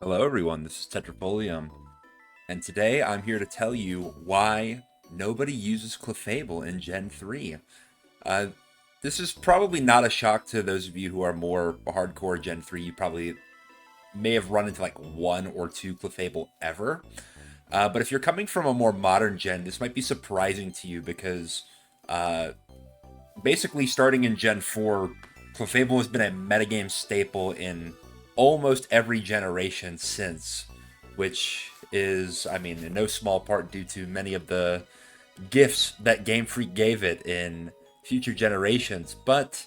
Hello everyone, this is Tetrapolium, and today I'm here to tell you why nobody uses Clefable in Gen 3. Uh, this is probably not a shock to those of you who are more hardcore Gen 3. You probably may have run into like one or two Clefable ever. But if you're coming from a more modern gen, this might be surprising to you because uh, basically starting in Gen 4, Clefable has been a metagame staple in almost every generation since, which is, I mean, in no small part due to many of the gifts that Game Freak gave it in future generations. But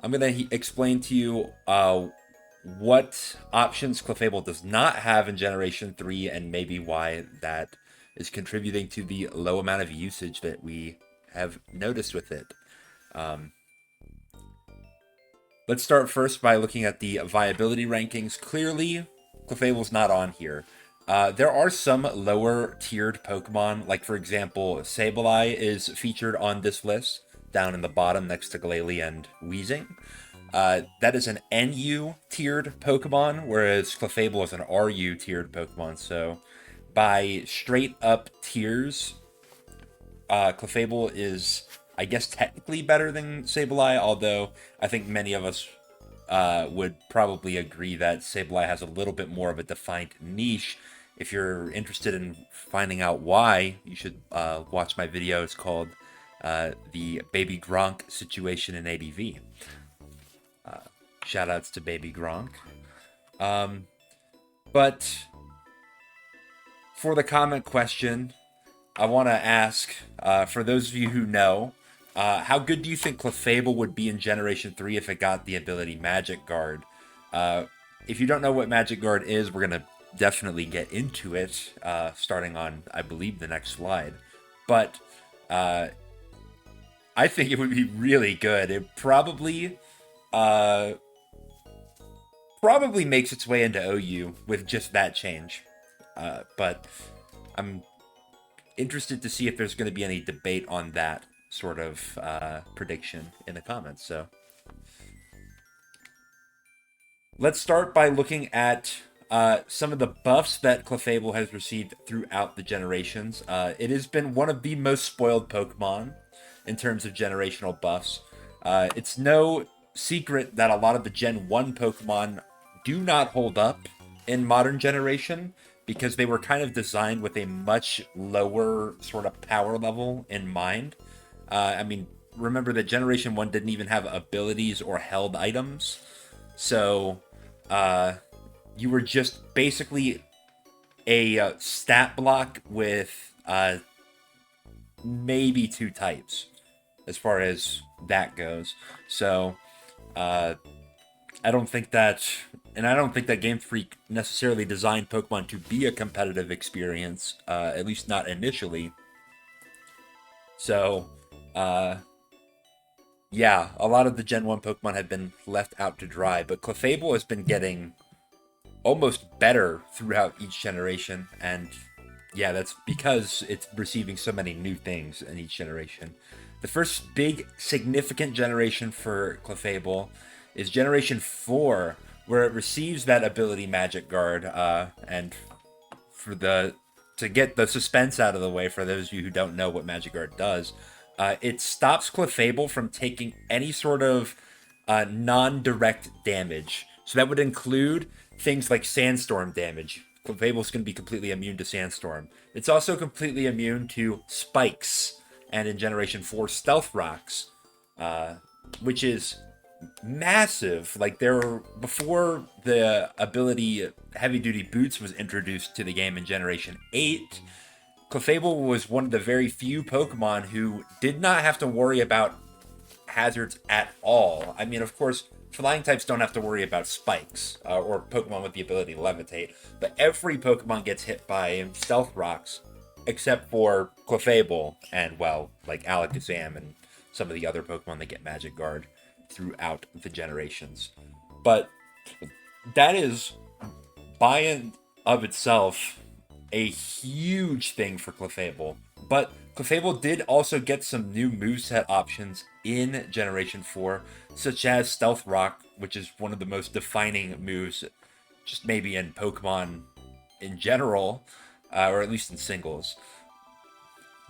I'm going to explain to you what options Clefable does not have in Generation 3 and maybe why that is contributing to the low amount of usage that we have noticed with it. Um, let's start first by looking at the viability rankings. Clearly, Clefable's not on here. There are some lower tiered Pokemon, like for example, Sableye is featured on this list down in the bottom next to Glalie and Weezing. That is an NU tiered Pokemon, whereas Clefable is an RU tiered Pokemon. So, by straight up tiers, Clefable is, I guess, technically better than Sableye, although I think many of us would probably agree that Sableye has a little bit more of a defined niche. If you're interested in finding out why, you should watch my video. It's called The Baby Gronk Situation in ADV. Shoutouts to Baby Gronk. But for the comment question, I want to ask, for those of you who know, how good do you think Clefable would be in Generation 3 if it got the ability Magic Guard? Uh, if you don't know what Magic Guard is, we're going to definitely get into it, starting on, I believe, the next slide. But uh, I think it would be really good. It uh, probably makes its way into OU with just that change. But I'm interested to see if there's going to be any debate on that sort of prediction in the comments. So let's start by looking at some of the buffs that Clefable has received throughout the generations. It has been one of the most spoiled Pokemon in terms of generational buffs. It's no secret that a lot of the Gen 1 Pokemon do not hold up in modern generation because they were kind of designed with a much lower sort of power level in mind. I mean, remember that Generation 1 didn't even have abilities or held items. So, uh, you were just basically a stat block with maybe two types as far as that goes. So, uh, I don't think that, and I don't think that Game Freak necessarily designed Pokemon to be a competitive experience, at least not initially. So, uh, yeah, a lot of the Gen 1 Pokemon have been left out to dry, but Clefable has been getting almost better throughout each generation, and yeah, that's because it's receiving so many new things in each generation. The first big significant generation for Clefable is Generation 4, where it receives that ability Magic Guard, and for the to get the suspense out of the way for those of you who don't know what Magic Guard does, it stops Clefable from taking any sort of non-direct damage. So that would include things like sandstorm damage. Clefable's going to be completely immune to sandstorm. It's also completely immune to spikes, and in Generation 4, stealth rocks, which is massive. Like, there were, before the ability Heavy Duty Boots was introduced to the game in Generation 8, Clefable was one of the very few Pokemon who did not have to worry about hazards at all. I mean, of course, flying types don't have to worry about spikes, or Pokemon with the ability to levitate, but every Pokemon gets hit by stealth rocks except for Clefable and, well, like Alakazam and some of the other Pokemon that get Magic Guard throughout the generations. But that is, by and of itself, a huge thing for Clefable. But Clefable did also get some new moveset options in Generation 4, such as Stealth Rock, which is one of the most defining moves just maybe in Pokemon in general, or at least in singles.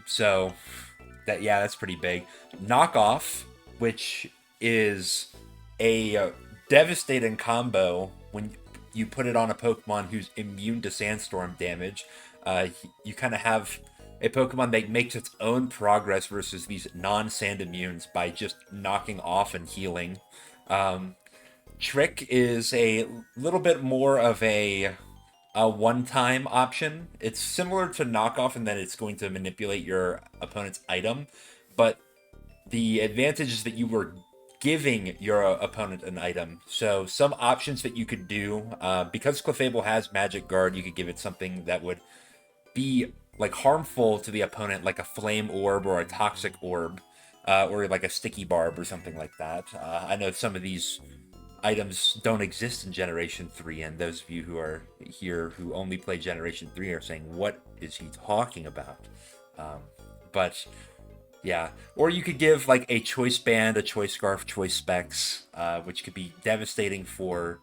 So that's pretty big. Knockoff, which is a devastating combo when you put it on a Pokemon who's immune to Sandstorm damage. You kind of have a Pokemon that makes its own progress versus these non-sand immunes by just knocking off and healing. Trick is a little bit more of a one-time option. It's similar to knockoff in that it's going to manipulate your opponent's item, but the advantage is that you were giving your opponent an item. So some options that you could do, because Clefable has Magic Guard, you could give it something that would be like harmful to the opponent, like a Flame Orb or a Toxic Orb, or like a Sticky Barb or something like that. I know some of these items don't exist in Generation 3, and those of you who are here who only play Generation 3 are saying, what is he talking about? But yeah, or you could give like a Choice Band, a Choice Scarf, Choice Specs, which could be devastating for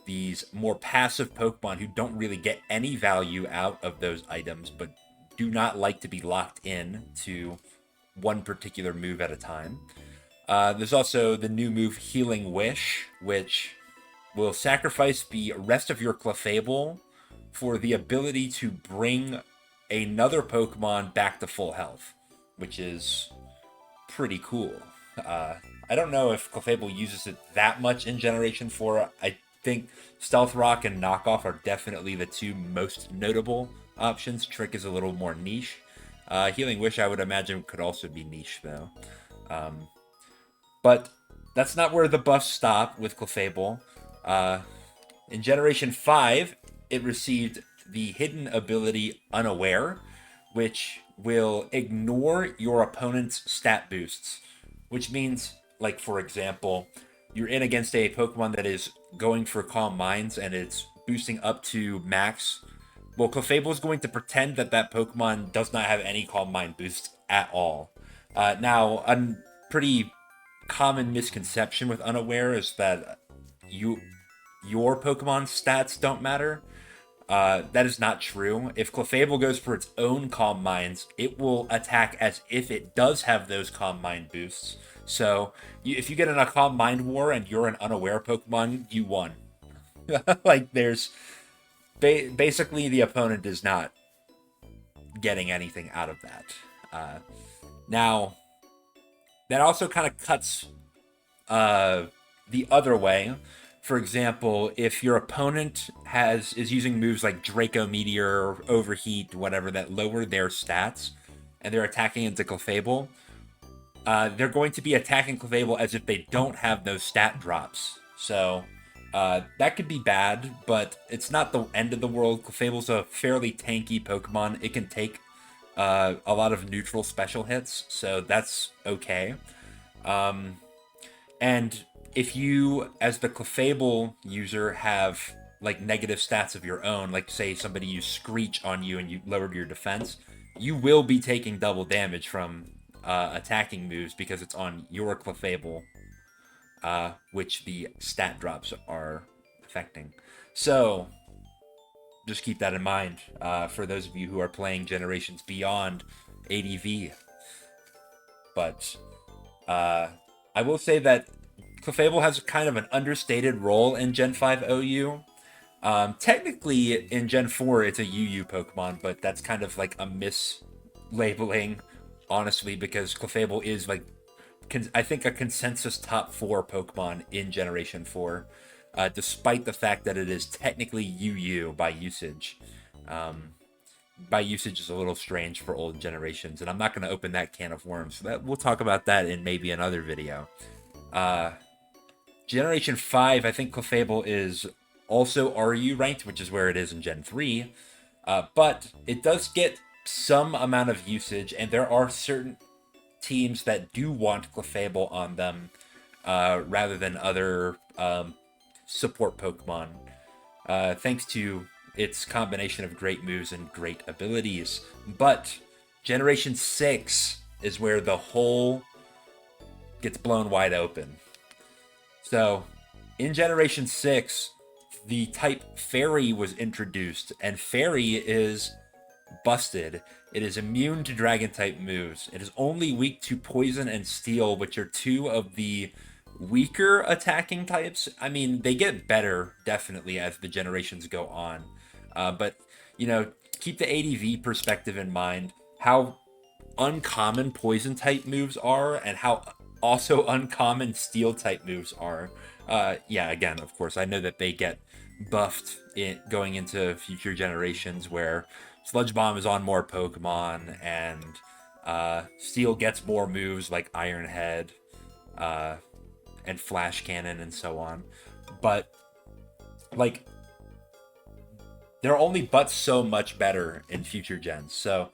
these more passive Pokemon who don't really get any value out of those items, but do not like to be locked in to one particular move at a time. There's also the new move Healing Wish, which will sacrifice the rest of your Clefable for the ability to bring another Pokemon back to full health, which is pretty cool. I don't know if Clefable uses it that much in Generation 4. I think Stealth Rock and Knockoff are definitely the two most notable options. Trick is a little more niche. Healing Wish, I would imagine, could also be niche, though. But that's not where the buffs stop with Clefable. In Generation 5, it received the hidden ability Unaware, which will ignore your opponent's stat boosts. Which means, like, for example, you're in against a Pokemon that is going for Calm Minds and it's boosting up to max. Well, Clefable is going to pretend that that Pokemon does not have any Calm Mind boosts at all. Now, a pretty common misconception with Unaware is that your Pokemon's stats don't matter. That is not true. If Clefable goes for its own Calm Minds, it will attack as if it does have those Calm Mind boosts. So, if you get in a Calm Mind war and you're an Unaware Pokemon, you won. Like, there's... basically, the opponent is not getting anything out of that. Now, that also kind of cuts the other way. For example, if your opponent is using moves like Draco Meteor or Overheat, whatever, that lower their stats, and they're attacking into Clefable, they're going to be attacking Clefable as if they don't have those stat drops. So that could be bad, but it's not the end of the world. Clefable's a fairly tanky Pokemon. It can take a lot of neutral special hits, so that's okay. And if you, as the Clefable user, have like negative stats of your own, like say somebody used Screech on you and you lowered your defense, you will be taking double damage from attacking moves because it's on your Clefable, which the stat drops are affecting. So just keep that in mind for those of you who are playing Generations beyond ADV. But I will say that Clefable has kind of an understated role in Gen 5 OU. Technically, in Gen 4, it's a UU Pokemon, but that's kind of like a mislabeling, honestly, because Clefable is like, I think, a consensus top 4 Pokemon in Generation 4, despite the fact that it is technically UU by usage. By usage is a little strange for old generations, and I'm not going to open that can of worms. So we'll talk about that in maybe another video. Generation 5, I think Clefable is also RU ranked, which is where it is in Gen 3. But it does get some amount of usage, and there are certain teams that do want Clefable on them rather than other support Pokemon, thanks to its combination of great moves and great abilities. But Generation 6 is where the hole gets blown wide open. So, in Generation 6, the type Fairy was introduced, and Fairy is busted. It is immune to dragon type moves. It is only weak to poison and steel, which are two of the weaker attacking types. I mean, they get better definitely as the generations go on. But, you know, keep the ADV perspective in mind. How uncommon poison type moves are and how also uncommon steel type moves are. Yeah, again, of course, I know that they get buffed going into future generations where Sludge Bomb is on more Pokemon and Steel gets more moves like Iron Head and Flash Cannon and so on. But, like, they're only but so much better in future gens. So,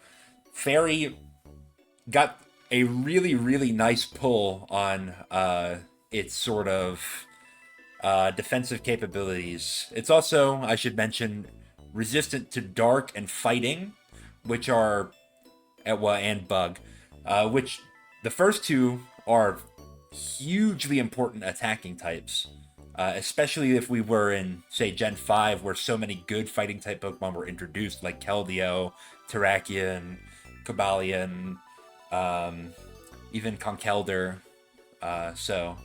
Fairy got a really, really nice pull on its sort of defensive capabilities. It's also, I should mention, resistant to Dark and Fighting, which are, and Bug, which the first two are hugely important attacking types. Especially if we were in, say, Gen 5, where so many good fighting type Pokemon were introduced, like Keldeo, Terrakion, Cobalion, even Conkeldurr. So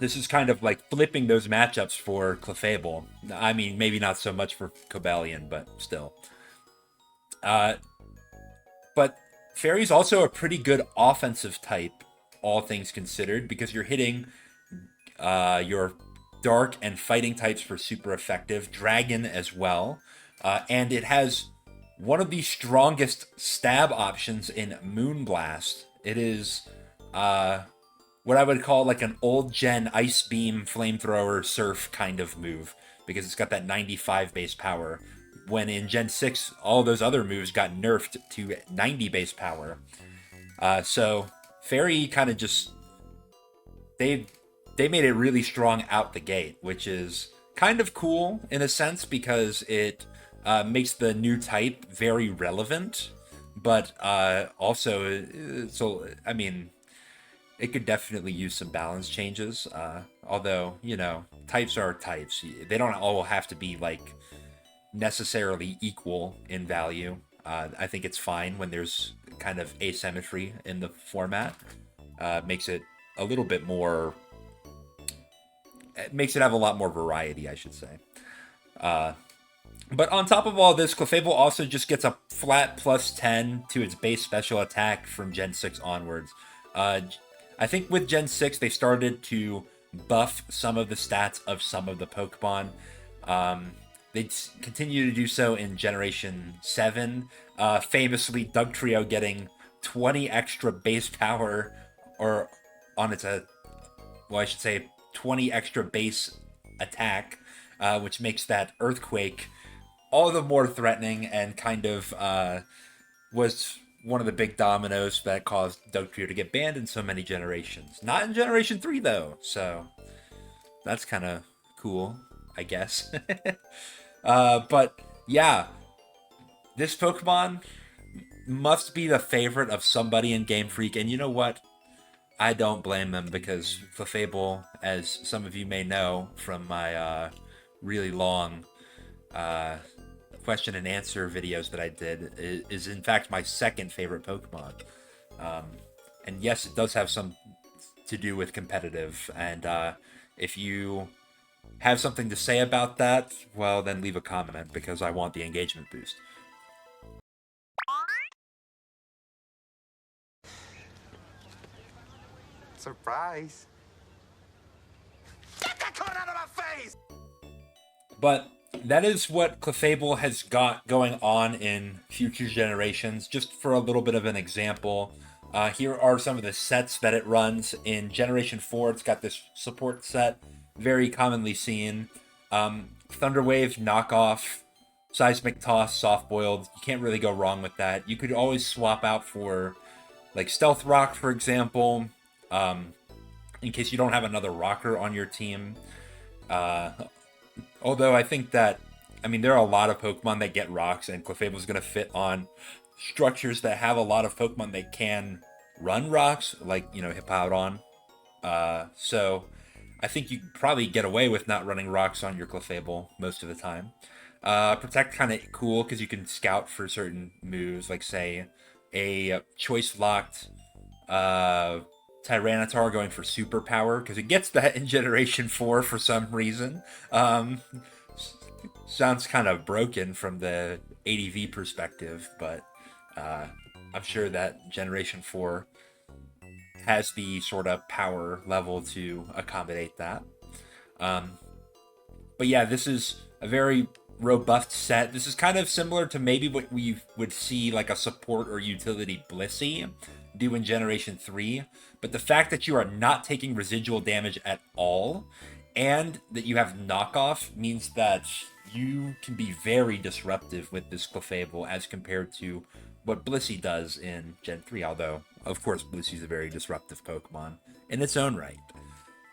this is kind of like flipping those matchups for Clefable. I mean, maybe not so much for Cobalion, but still. But Fairy's also a pretty good offensive type, all things considered, because you're hitting your Dark and Fighting types for super effective, Dragon as well, and it has one of the strongest stab options in Moonblast. It is what I would call like an old gen Ice Beam, Flamethrower, Surf kind of move, because it's got that 95 base power. When in Gen 6, all those other moves got nerfed to 90 base power. So Fairy kind of just they made it really strong out the gate, which is kind of cool in a sense because it makes the new type very relevant, but also, so I mean, it could definitely use some balance changes. Although, you know, types are types; they don't all have to be like necessarily equal in value. I think it's fine when there's kind of asymmetry in the format. Makes it a little bit more. It makes it have a lot more variety, I should say. But on top of all this, Clefable also just gets a flat plus 10 to its base special attack from Gen 6 onwards. I think with Gen 6, they started to buff some of the stats of some of the Pokemon. They continue to do so in Generation 7. Famously, Dugtrio getting 20 extra base power, or on its, well, I should say 20 extra base attack, which makes that Earthquake all the more threatening and kind of was one of the big dominoes that caused Dugtrio to get banned in so many generations. Not in Generation 3, though, so that's kind of cool, I guess. But yeah, this Pokemon must be the favorite of somebody in Game Freak, and you know what? I don't blame them, because Clefable, as some of you may know from my really long question and answer videos that I did, is in fact my second favorite Pokemon. And yes, it does have some to do with competitive, and if you have something to say about that, well, then leave a comment, because I want the engagement boost. Surprise. Get that cone out of my face! But that is what Clefable has got going on in future generations. Just for a little bit of an example, here are some of the sets that it runs. In Generation 4, it's got this support set, very commonly seen. Thunderwave, Knockoff, Seismic Toss, Soft Boiled. You can't really go wrong with that. You could always swap out for, like, Stealth Rock, for example, in case you don't have another rocker on your team. Although I think that, I mean, there are a lot of Pokemon that get rocks, and Clefable's going to fit on structures that have a lot of Pokemon that can run rocks, like, you know, Hippowdon. So I think you could probably get away with not running rocks on your Clefable most of the time. Protect kind of cool because you can scout for certain moves, like say a choice locked Tyranitar going for superpower because it gets that in Generation 4 for some reason. Um, Sounds kind of broken from the ADV perspective, but uh, I'm sure that Generation 4 has the sort of power level to accommodate that. Um, but yeah, this is a very robust set. This is kind of similar to maybe what we would see like a support or utility Blissey do in Generation 3. But the fact that you are not taking residual damage at all and that you have knockoff means that you can be very disruptive with this Clefable as compared to what Blissey does in Gen 3. Although, of course, Blissey's a very disruptive Pokemon in its own right.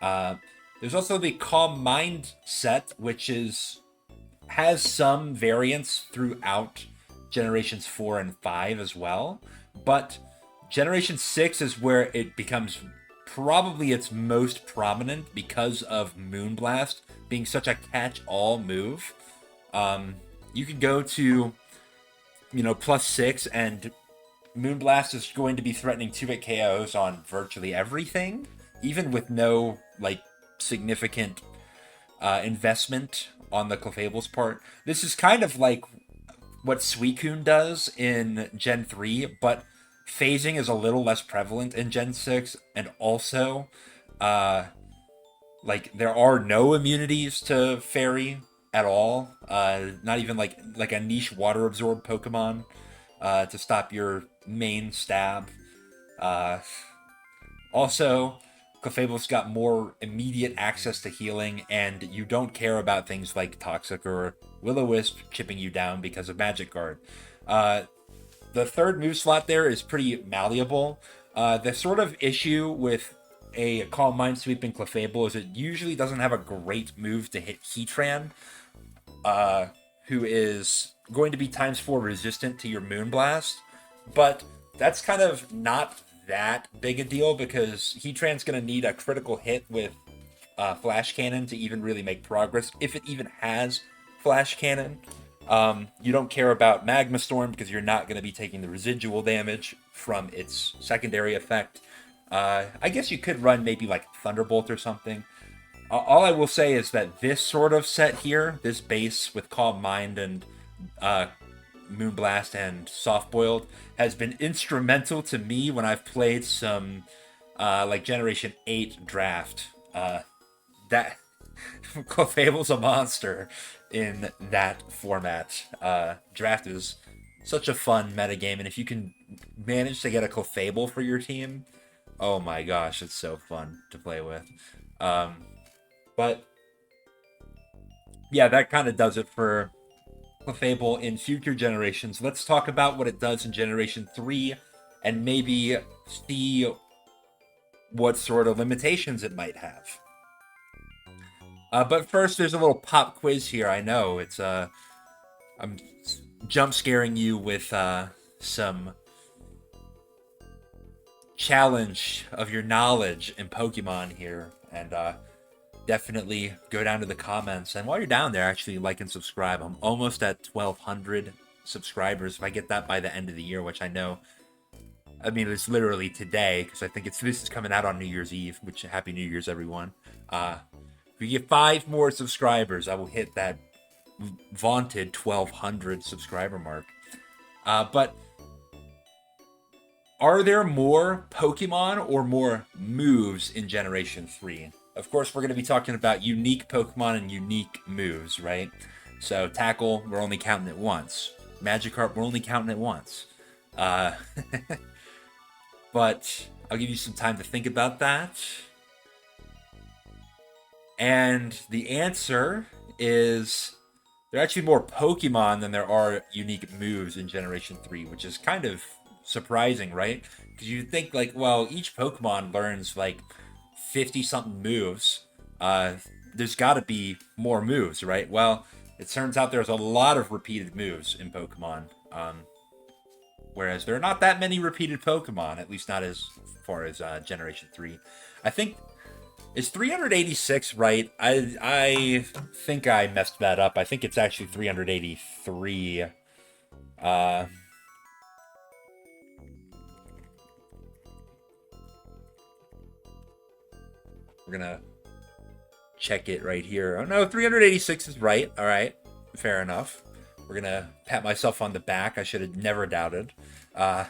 Uh, there's also the Calm Mind set, which has some variance throughout generations 4 and 5 as well. But generation 6 is where it becomes probably its most prominent because of Moonblast being such a catch-all move. You could go to, +6, and Moonblast is going to be threatening 2-hit KOs on virtually everything, even with no, significant investment on the Clefable's part. This is kind of like what Suicune does in Gen 3, but phasing is a little less prevalent in Gen 6, and also, there are no immunities to Fairy at all. Not even like a niche water absorb Pokemon to stop your main stab. Also, Clefable's got more immediate access to healing, and you don't care about things like Toxic or Will-O-Wisp chipping you down because of Magic Guard. The third move slot there is pretty malleable. The sort of issue with a Calm Mind Sweep in Clefable is it usually doesn't have a great move to hit Heatran, who is going to be ×4 resistant to your Moonblast. But that's kind of not that big a deal because Heatran's going to need a critical hit with Flash Cannon to even really make progress, if it even has Flash Cannon. You don't care about Magma Storm because you're not going to be taking the residual damage from its secondary effect. I guess you could run maybe like Thunderbolt or something. All I will say is that this sort of set here, this base with Calm Mind and Moonblast and Soft Boiled, has been instrumental to me when I've played some Generation 8 draft. That Clefable's a monster in that format. Draft is such a fun metagame, and if you can manage to get a Clefable for your team, oh my gosh, it's so fun to play with. But yeah, that kind of does it for Clefable in future generations. Let's talk about what it does in Generation 3 and maybe see what sort of limitations it might have. But first, there's a little pop quiz here. I know it's I'm jump scaring you with some challenge of your knowledge in Pokemon here, and definitely go down to the comments. And while you're down there, actually like and subscribe. I'm almost at 1,200 subscribers. If I get that by the end of the year, which I know, I mean, it's literally today because I think this is coming out on New Year's Eve. Which Happy New Year's, everyone. If we get 5 more subscribers, I will hit that vaunted 1,200 subscriber mark. But are there more Pokemon or more moves in Generation 3? Of course, we're going to be talking about unique Pokemon and unique moves, right? So, Tackle, we're only counting it once. Magikarp, we're only counting it once. But I'll give you some time to think about that. And the answer is there are actually more Pokemon than there are unique moves in Generation 3, which is kind of surprising, right? Because you think, each Pokemon learns, 50-something moves. There's got to be more moves, right? Well, it turns out there's a lot of repeated moves in Pokemon. Whereas there are not that many repeated Pokemon, at least not as far as Generation 3. I think Is 386 right? I think I messed that up. I think it's actually 383. Uh, we're gonna check it right here. Oh no, 386 is right. All right, fair enough. We're gonna pat myself on the back. I should have never doubted. Uh,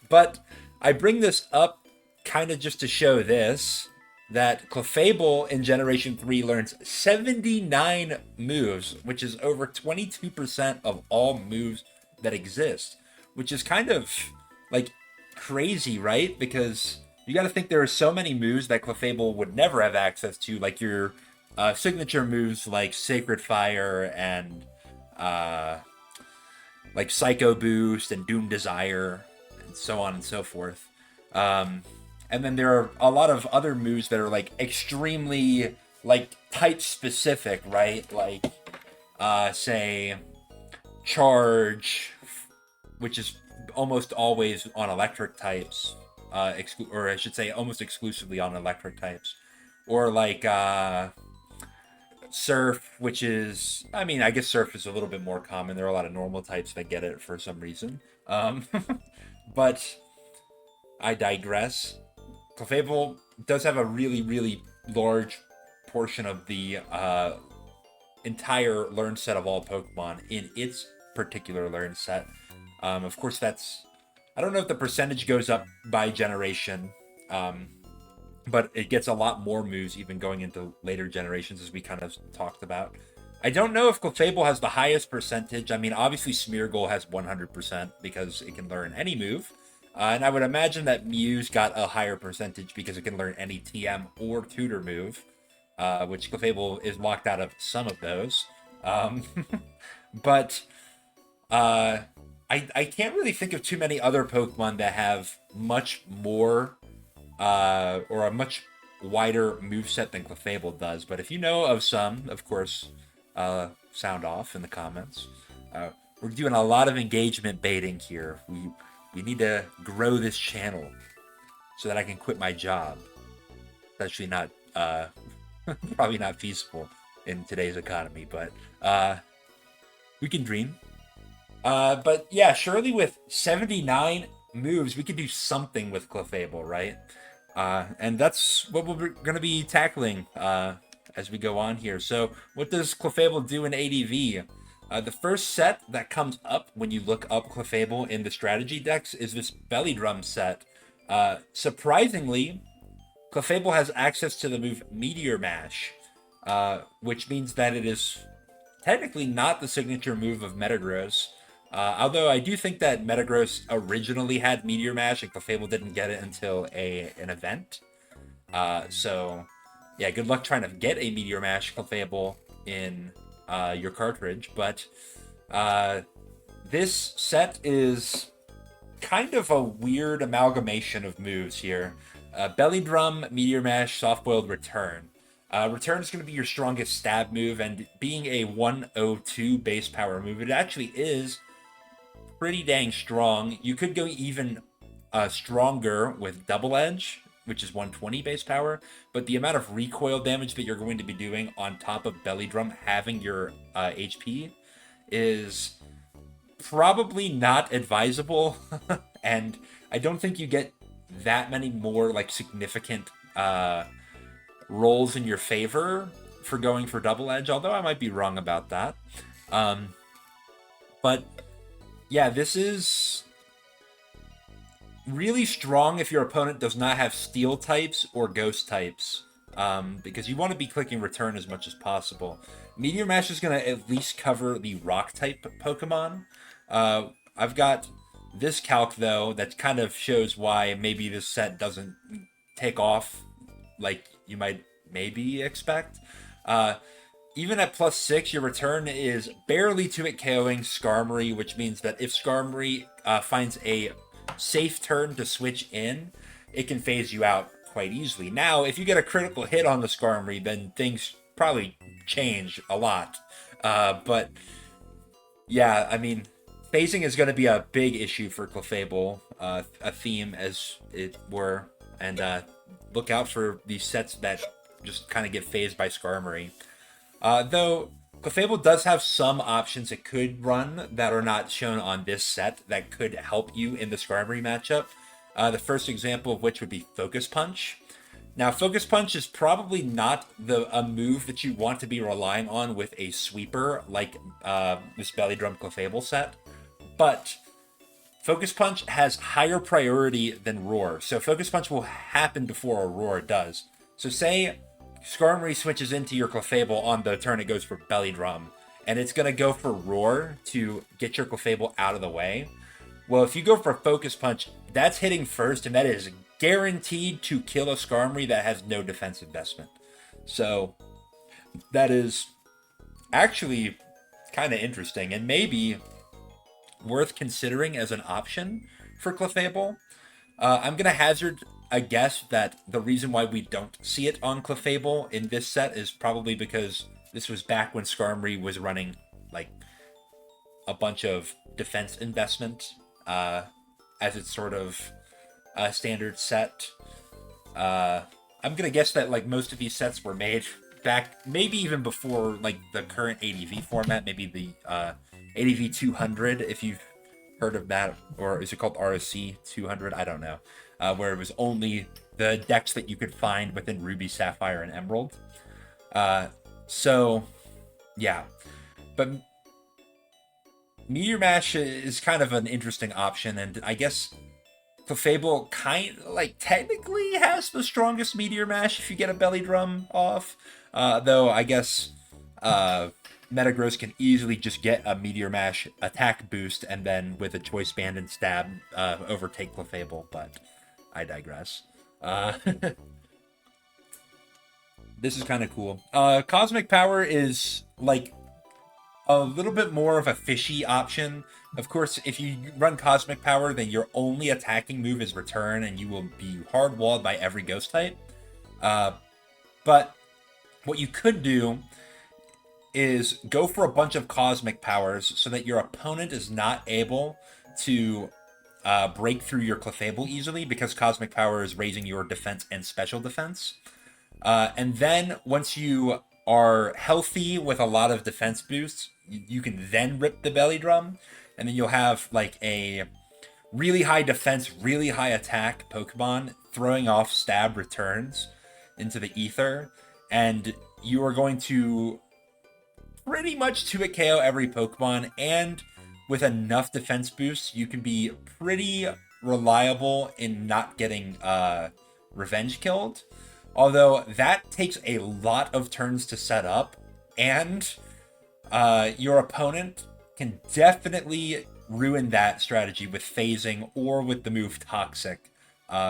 but I bring this up kind of just to show this that Clefable in Generation 3 learns 79 moves, which is over 22% of all moves that exist, which is kind of like crazy, right? Because you got to think there are so many moves that Clefable would never have access to, like your signature moves like Sacred Fire and uh, like Psycho Boost and Doom Desire and so on and so forth. And then there are a lot of other moves that are like extremely like type specific, right? Like say Charge, which is almost always on electric types, or I should say almost exclusively on electric types, or like Surf, which is, I mean, I guess Surf is a little bit more common. There are a lot of normal types that get it for some reason. But I digress. Clefable does have a really, really large portion of the entire learn set of all Pokemon in its particular learn set. Of course, I don't know if the percentage goes up by generation, but it gets a lot more moves even going into later generations, as we kind of talked about. I don't know if Clefable has the highest percentage. I mean, obviously Smeargle has 100% because it can learn any move. And I would imagine that Mew's got a higher percentage because it can learn any TM or tutor move, which Clefable is locked out of some of those. But I can't really think of too many other Pokemon that have much more or a much wider moveset than Clefable does. But if you know of some, of course, sound off in the comments. We're doing a lot of engagement baiting here. We need to grow this channel so that I can quit my job. It's actually not probably not feasible in today's economy, but we can dream. But yeah, surely with 79 moves, we could do something with Clefable, right? And that's what we're going to be tackling as we go on here. So what does Clefable do in ADV? The first set that comes up when you look up Clefable in the strategy decks is this Belly Drum set. Surprisingly, Clefable has access to the move Meteor Mash, which means that it is technically not the signature move of Metagross. Although I do think that Metagross originally had Meteor Mash and Clefable didn't get it until an event. So, yeah, good luck trying to get a Meteor Mash Clefable in your cartridge. But this set is kind of a weird amalgamation of moves here. Belly Drum, Meteor Mash, Soft Boiled Return. Return is going to be your strongest stab move, and being a 102 base power move, it actually is pretty dang strong. You could go even stronger with Double Edge, which is 120 base power, but the amount of recoil damage that you're going to be doing on top of Belly Drum having your HP is probably not advisable, and I don't think you get that many more like significant rolls in your favor for going for Double Edge, although I might be wrong about that. But yeah, this is really strong if your opponent does not have Steel types or Ghost types, because you want to be clicking Return as much as possible. Meteor Mash is going to at least cover the Rock type Pokemon. I've got this calc, though, that kind of shows why maybe this set doesn't take off like you might maybe expect. Even at +6, your return is barely 2-hit KOing Skarmory, which means that if Skarmory finds a safe turn to switch in, it can phase you out quite easily. Now, if you get a critical hit on the Skarmory, then things probably change a lot. But yeah, I mean, phasing is going to be a big issue for Clefable, a theme as it were. And look out for these sets that just kind of get phased by Skarmory. Though Clefable does have some options it could run that are not shown on this set that could help you in the Skarmory matchup. The first example of which would be Focus Punch. Now, Focus Punch is probably not a move that you want to be relying on with a sweeper like this Belly Drum Clefable set, but Focus Punch has higher priority than Roar, so Focus Punch will happen before a Roar does. So say Skarmory switches into your Clefable on the turn it goes for Belly Drum, and it's going to go for Roar to get your Clefable out of the way. Well, if you go for Focus Punch, that's hitting first, and that is guaranteed to kill a Skarmory that has no defense investment. So that is actually kind of interesting, and maybe worth considering as an option for Clefable. I'm going to hazard a guess that the reason why we don't see it on Clefable in this set is probably because this was back when Skarmory was running like a bunch of defense investment as its sort of standard set. I'm going to guess that like most of these sets were made back maybe even before like the current ADV format, maybe the ADV 200, if you've heard of that, or is it called RSC 200? I don't know. Where it was only the decks that you could find within Ruby, Sapphire, and Emerald. So, yeah. But Meteor Mash is kind of an interesting option, and I guess Clefable technically has the strongest Meteor Mash if you get a Belly Drum off. Though I guess Metagross can easily just get a Meteor Mash attack boost and then with a Choice Band and Stab overtake Clefable, but I digress. This is kind of cool. Cosmic Power is like a little bit more of a fishy option. Of course, if you run Cosmic Power, then your only attacking move is Return, and you will be hard-walled by every Ghost type. But what you could do is go for a bunch of Cosmic Powers so that your opponent is not able to break through your Clefable easily, because Cosmic Power is raising your defense and special defense. And then once you are healthy with a lot of defense boosts, you can then rip the Belly Drum, and then you'll have like a really high defense, really high attack Pokemon throwing off stab returns into the ether, and you are going to pretty much 2-hit KO every Pokemon, and with enough defense boosts, you can be pretty reliable in not getting revenge killed. Although that takes a lot of turns to set up, and your opponent can definitely ruin that strategy with phasing or with the move Toxic,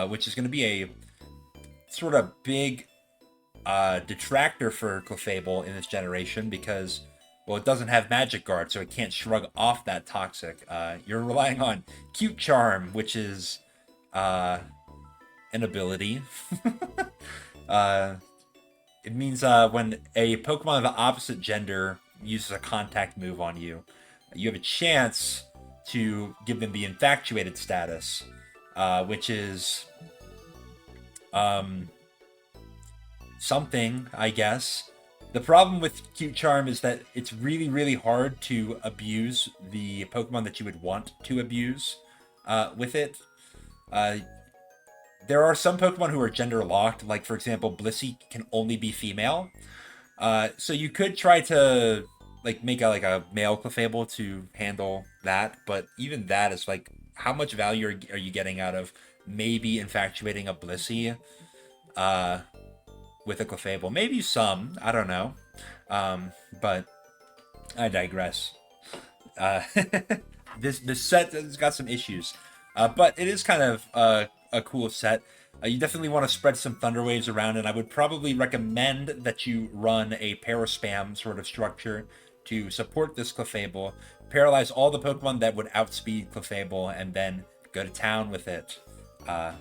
which is going to be a sort of big detractor for Clefable in this generation because, well, it doesn't have Magic Guard, so it can't shrug off that Toxic. You're relying on Cute Charm, which is an ability. It means when a Pokemon of the opposite gender uses a contact move on you, you have a chance to give them the infatuated status, which is something, I guess. The problem with Cute Charm is that it's really, really hard to abuse the Pokemon that you would want to abuse with it. There are some Pokemon who are gender locked, like for example, Blissey can only be female. So you could try to like make a male Clefable to handle that, but even that is like, how much value are you getting out of maybe infatuating a Blissey with a Clefable? Maybe some, I don't know. But I digress. This set has got some issues, but it is kind of a cool set. You definitely want to spread some Thunder Waves around, and I would probably recommend that you run a Paraspam sort of structure to support this Clefable, paralyze all the Pokemon that would outspeed Clefable, and then go to town with it. And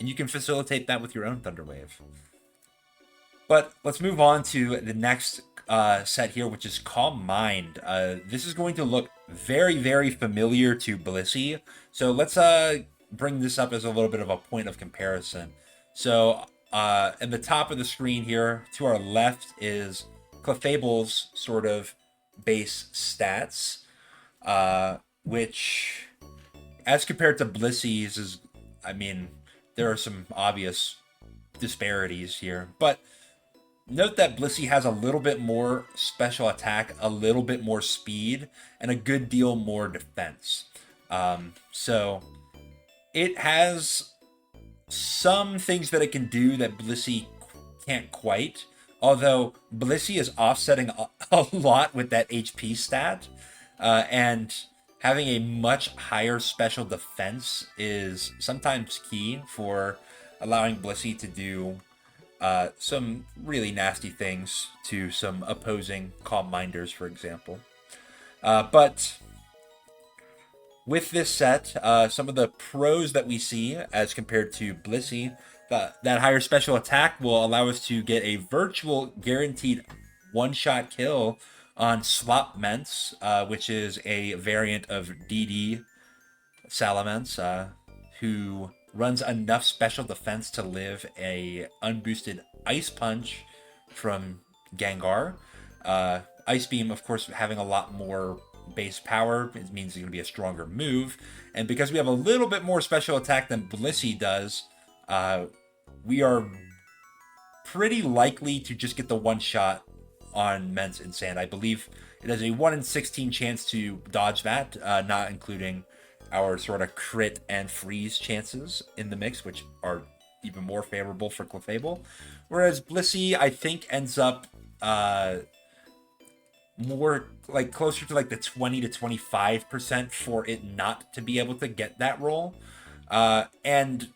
you can facilitate that with your own Thunder Wave. But let's move on to the next set here, which is Calm Mind. This is going to look very, very familiar to Blissey. So let's bring this up as a little bit of a point of comparison. So in the top of the screen here, to our left is Clefable's sort of base stats, which, as compared to Blissy's, is, I mean, there are some obvious disparities here, but note that Blissey has a little bit more special attack, a little bit more speed, and a good deal more defense. So it has some things that it can do that Blissey can't quite. Although Blissey is offsetting a lot with that HP stat, and having a much higher special defense is sometimes key for allowing Blissey to do some really nasty things to some opposing Calm Minders, for example. But with this set, some of the pros that we see as compared to Blissey, that higher special attack will allow us to get a virtual guaranteed one-shot kill on Slop Ments, which is a variant of DD Salamence, who runs enough special defense to live a unboosted Ice Punch from Gengar. Ice Beam, of course, having a lot more base power, it means it's going to be a stronger move. And because we have a little bit more special attack than Blissey does, we are pretty likely to just get the one shot on Ments and Sand. I believe it has a 1 in 16 chance to dodge that, not including our sort of crit and freeze chances in the mix, which are even more favorable for Clefable. Whereas Blissey, I think, ends up more like closer to like the 20 to 25% for it not to be able to get that roll. And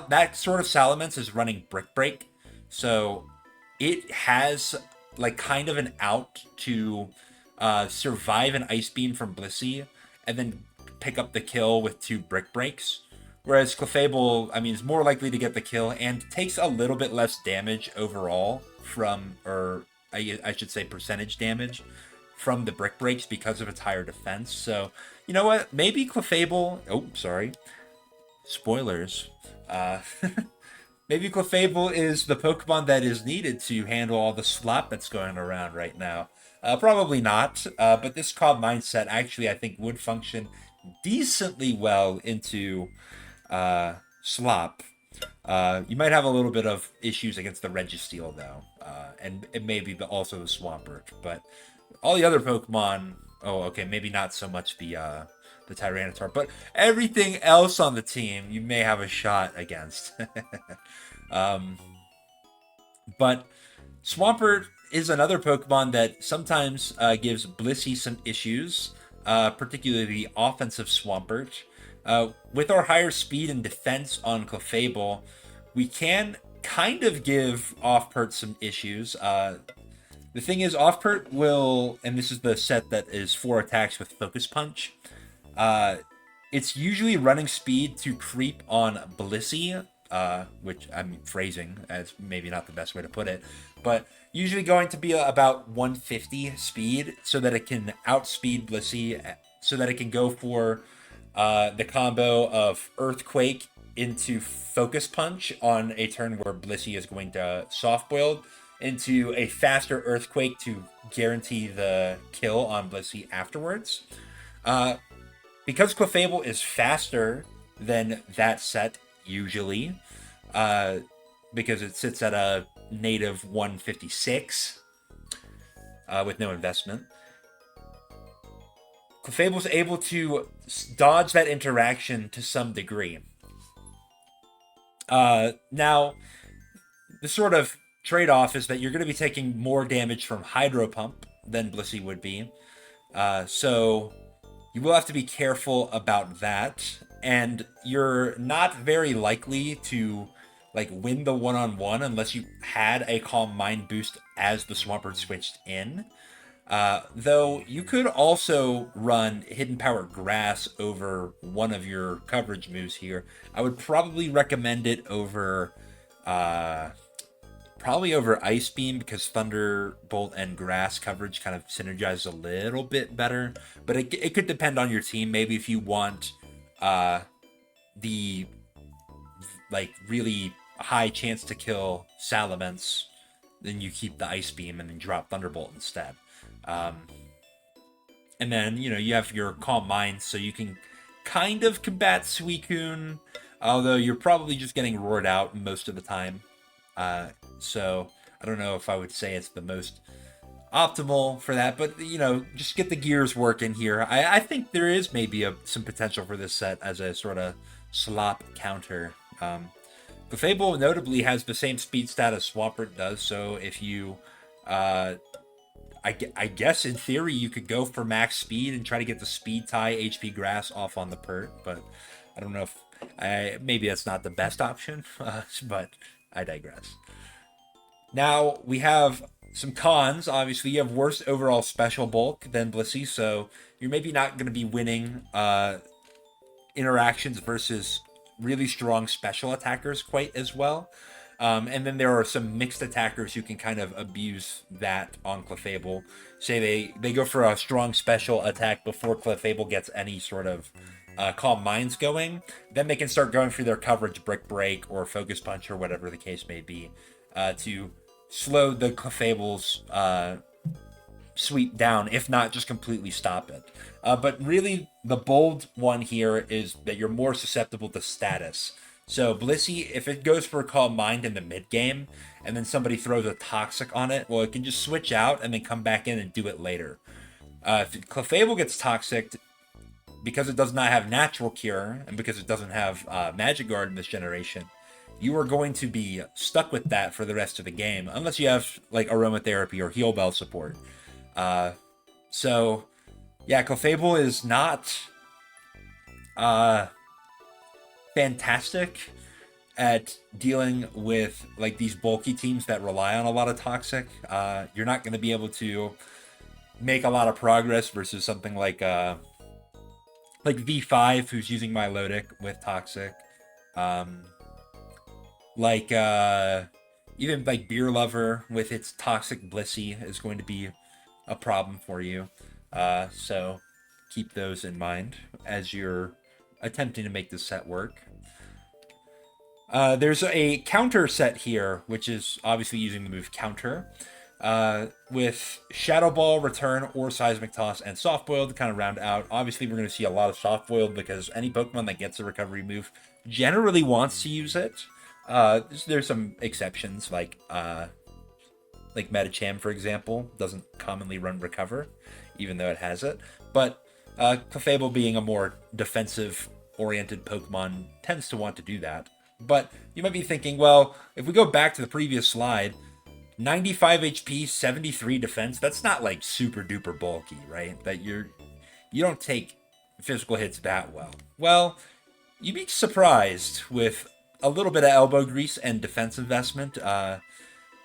that sort of Salamence is running Brick Break. So it has like kind of an out to survive an Ice Beam from Blissey and then pick up the kill with 2 Brick Breaks. Whereas Clefable, I mean, is more likely to get the kill and takes a little bit less damage overall from, or I should say percentage damage from the Brick Breaks because of its higher defense. So, you know what? Maybe Clefable, oh, sorry. Spoilers. Maybe Clefable is the Pokemon that is needed to handle all the slop that's going around right now. Probably not, but this Calm Mindset actually, I think, would function decently well into slop. You might have a little bit of issues against the Registeel, though, and maybe also the Swampert. But all the other Pokemon, oh, okay, maybe not so much the Tyranitar, but everything else on the team, you may have a shot against. But Swampert is another Pokemon that sometimes gives Blissey some issues, particularly the offensive Swampert. With our higher speed and defense on Clefable, we can kind of give Offpert some issues. The thing is, Offpert will, and this is the set that is 4 attacks with Focus Punch, it's usually running speed to creep on Blissey, which I'm phrasing as maybe not the best way to put it, but usually going to be about 150 speed so that it can outspeed Blissey, so that it can go for the combo of Earthquake into Focus Punch on a turn where Blissey is going to soft boiled, into a faster Earthquake to guarantee the kill on Blissey afterwards. Because Clefable is faster than that set usually, because it sits at a native 156 with no investment, Clefable's able to dodge that interaction to some degree. Now, the sort of trade-off is that you're going to be taking more damage from Hydro Pump than Blissey would be. So you will have to be careful about that. And you're not very likely to like win the one-on-one unless you had a Calm Mind boost as the Swampert switched in. Though you could also run Hidden Power Grass over one of your coverage moves here. I would probably recommend it over Ice Beam, because Thunderbolt and Grass coverage kind of synergize a little bit better. But it could depend on your team. Maybe if you want the like really high chance to kill Salamence, then you keep the Ice Beam and then drop Thunderbolt instead. And then, you have your Calm Mind, so you can kind of combat Suicune, although you're probably just getting roared out most of the time. So I don't know if I would say it's the most optimal for that, but just get the gears working here. I think there is maybe some potential for this set as a sort of slop counter. Clefable notably has the same speed stat as Swampert does, so if you I guess in theory you could go for max speed and try to get the speed tie HP grass off on the pert, but I don't know if maybe that's not the best option, but I digress. Now we have some cons. Obviously, you have worse overall special bulk than Blissey, so you're maybe not going to be winning interactions versus really strong special attackers quite as well. And then there are some mixed attackers who can kind of abuse that on Clefable. Say they go for a strong special attack before Clefable gets any sort of Calm Minds going. Then they can start going for their coverage Brick Break or Focus Punch or whatever the case may be to slow the Clefable's sweep down, if not just completely stop it. But really, the bold one here is that you're more susceptible to status. So Blissey, if it goes for a Calm Mind in the mid game, and then somebody throws a Toxic on it, well, it can just switch out and then come back in and do it later. If Clefable gets Toxic, because it does not have Natural Cure, and because it doesn't have Magic Guard in this generation, you are going to be stuck with that for the rest of the game, unless you have like Aromatherapy or Heal Bell support. So, yeah, Clefable is not fantastic at dealing with like these bulky teams that rely on a lot of Toxic. You're not going to be able to make a lot of progress versus something like V5, who's using Milotic with Toxic. Even like Beer Lover with its Toxic Blissey is going to be a problem for you. So keep those in mind as you're attempting to make this set work. There's a counter set here, which is obviously using the move Counter, with Shadow Ball, Return, or Seismic Toss, and Soft Boiled to kind of round out. Obviously, we're going to see a lot of Soft Boiled because any Pokemon that gets a recovery move generally wants to use it. There's some exceptions, like Medicham, for example, doesn't commonly run Recover, even though it has it. But Clefable, being a more defensive-oriented Pokemon, tends to want to do that. But you might be thinking, well, if we go back to the previous slide, 95 HP, 73 defense, that's not like super duper bulky, right? That you don't take physical hits that well. Well, you'd be surprised with a little bit of elbow grease and defense investment.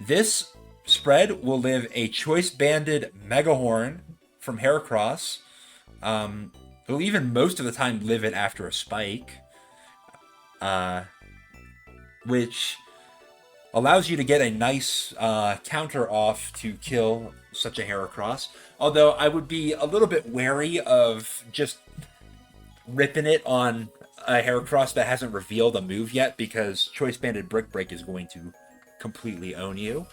This spread will live a choice banded Megahorn from Heracross. It'll even most of the time live it after a spike. Which allows you to get a nice counter off to kill such a Heracross. Although I would be a little bit wary of just ripping it on a Heracross that hasn't revealed a move yet, because Choice Banded Brick Break is going to completely own you.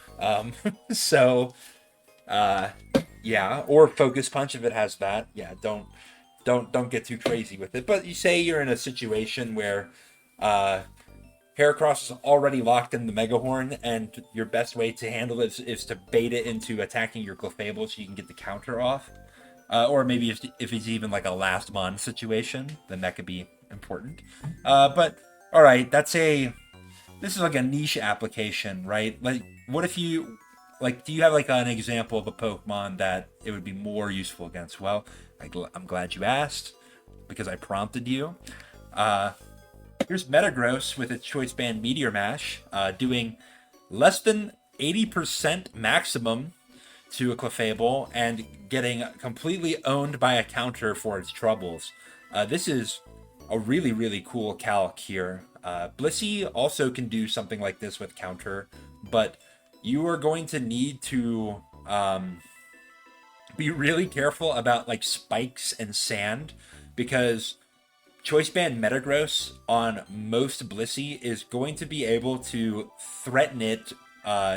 Yeah, or Focus Punch if it has that. Yeah, don't get too crazy with it. But you say you're in a situation where Heracross is already locked in the Megahorn, and your best way to handle it is to bait it into attacking your Clefable so you can get the counter off. Or maybe if it's even like a last mon situation, then that could be important. But all right, this is like a niche application, right? Like, what if you do you have like an example of a Pokemon that it would be more useful against? Well, I'm glad you asked, because I prompted you. Here's Metagross with its Choice Band Meteor Mash, doing less than 80% maximum to a Clefable and getting completely owned by a counter for its troubles. This is a really, really cool calc here. Blissey also can do something like this with counter, but you are going to need to be really careful about like spikes and sand, because Choice Band Metagross on most Blissey is going to be able to threaten it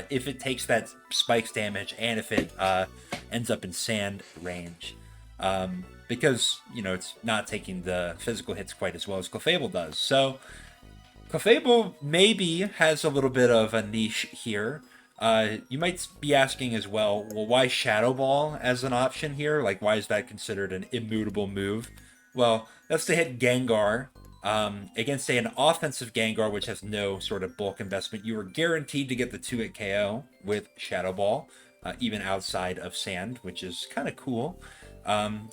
if it takes that spikes damage and if it ends up in sand range. Because, it's not taking the physical hits quite as well as Clefable does. So, Clefable maybe has a little bit of a niche here. You might be asking as well, why Shadow Ball as an option here? Like, why is that considered an immutable move? Well, that's to hit Gengar. Against, say, an offensive Gengar, which has no sort of bulk investment, you are guaranteed to get the 2-hit KO with Shadow Ball, even outside of Sand, which is kind of cool.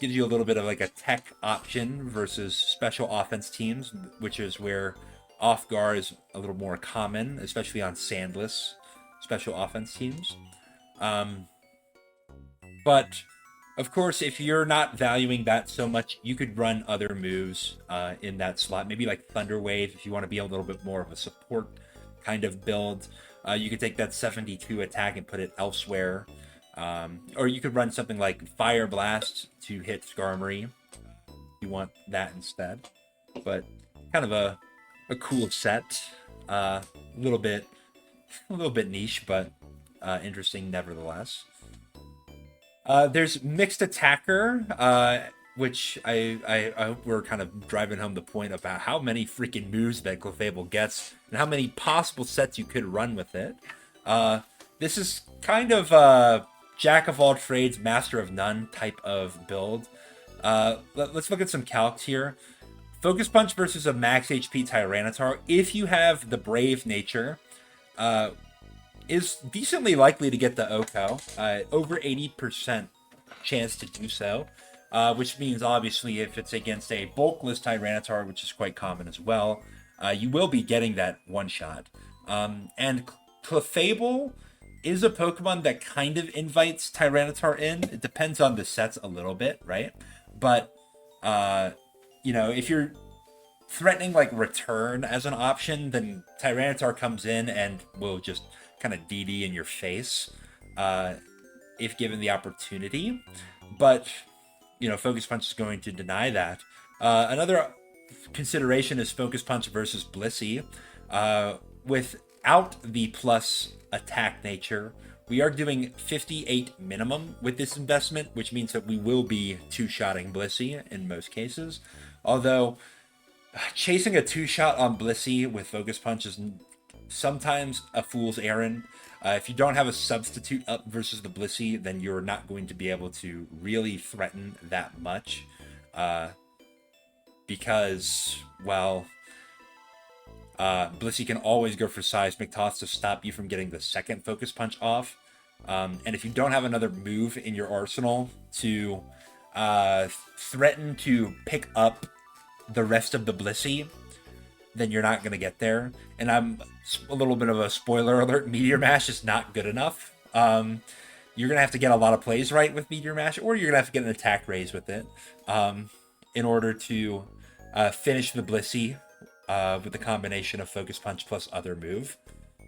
Gives you a little bit of like a tech option versus special offense teams, which is where off guard is a little more common, especially on sandless special offense teams. But of course, if you're not valuing that so much, you could run other moves in that slot. Maybe like Thunder Wave if you want to be a little bit more of a support kind of build. You could take that 72 attack and put it elsewhere. Or you could run something like Fire Blast to hit Skarmory. If you want that instead. But kind of a cool set. A little bit niche, but interesting nevertheless. There's Mixed Attacker, which I we're kind of driving home the point about how many freaking moves that Clefable gets and how many possible sets you could run with it. This is kind of Jack of all trades, master of none type of build. Let's look at some calcs here. Focus Punch versus a max HP Tyranitar, if you have the Brave nature, is decently likely to get the OHKO. Over 80% chance to do so, which means obviously if it's against a bulkless Tyranitar, which is quite common as well, you will be getting that one-shot. And Clefable is a Pokemon that kind of invites Tyranitar in. It depends on the sets a little bit, right? But if you're threatening like Return as an option, then Tyranitar comes in and will just kind of DD in your face if given the opportunity. But, Focus Punch is going to deny that. Another consideration is Focus Punch versus Blissey. Without the plus attack nature, we are doing 58 minimum with this investment, which means that we will be two-shotting Blissey in most cases. Although, chasing a two-shot on Blissey with Focus Punch is sometimes a fool's errand. If you don't have a substitute up versus the Blissey, then you're not going to be able to really threaten that much. Because, Blissey can always go for Seismic Toss to stop you from getting the second Focus Punch off. And if you don't have another move in your arsenal to threaten to pick up the rest of the Blissey, then you're not going to get there. And I'm a little bit of a spoiler alert, Meteor Mash is not good enough. You're going to have to get a lot of plays right with Meteor Mash, or you're going to have to get an attack raise with it in order to finish the Blissey with the combination of Focus Punch plus other move.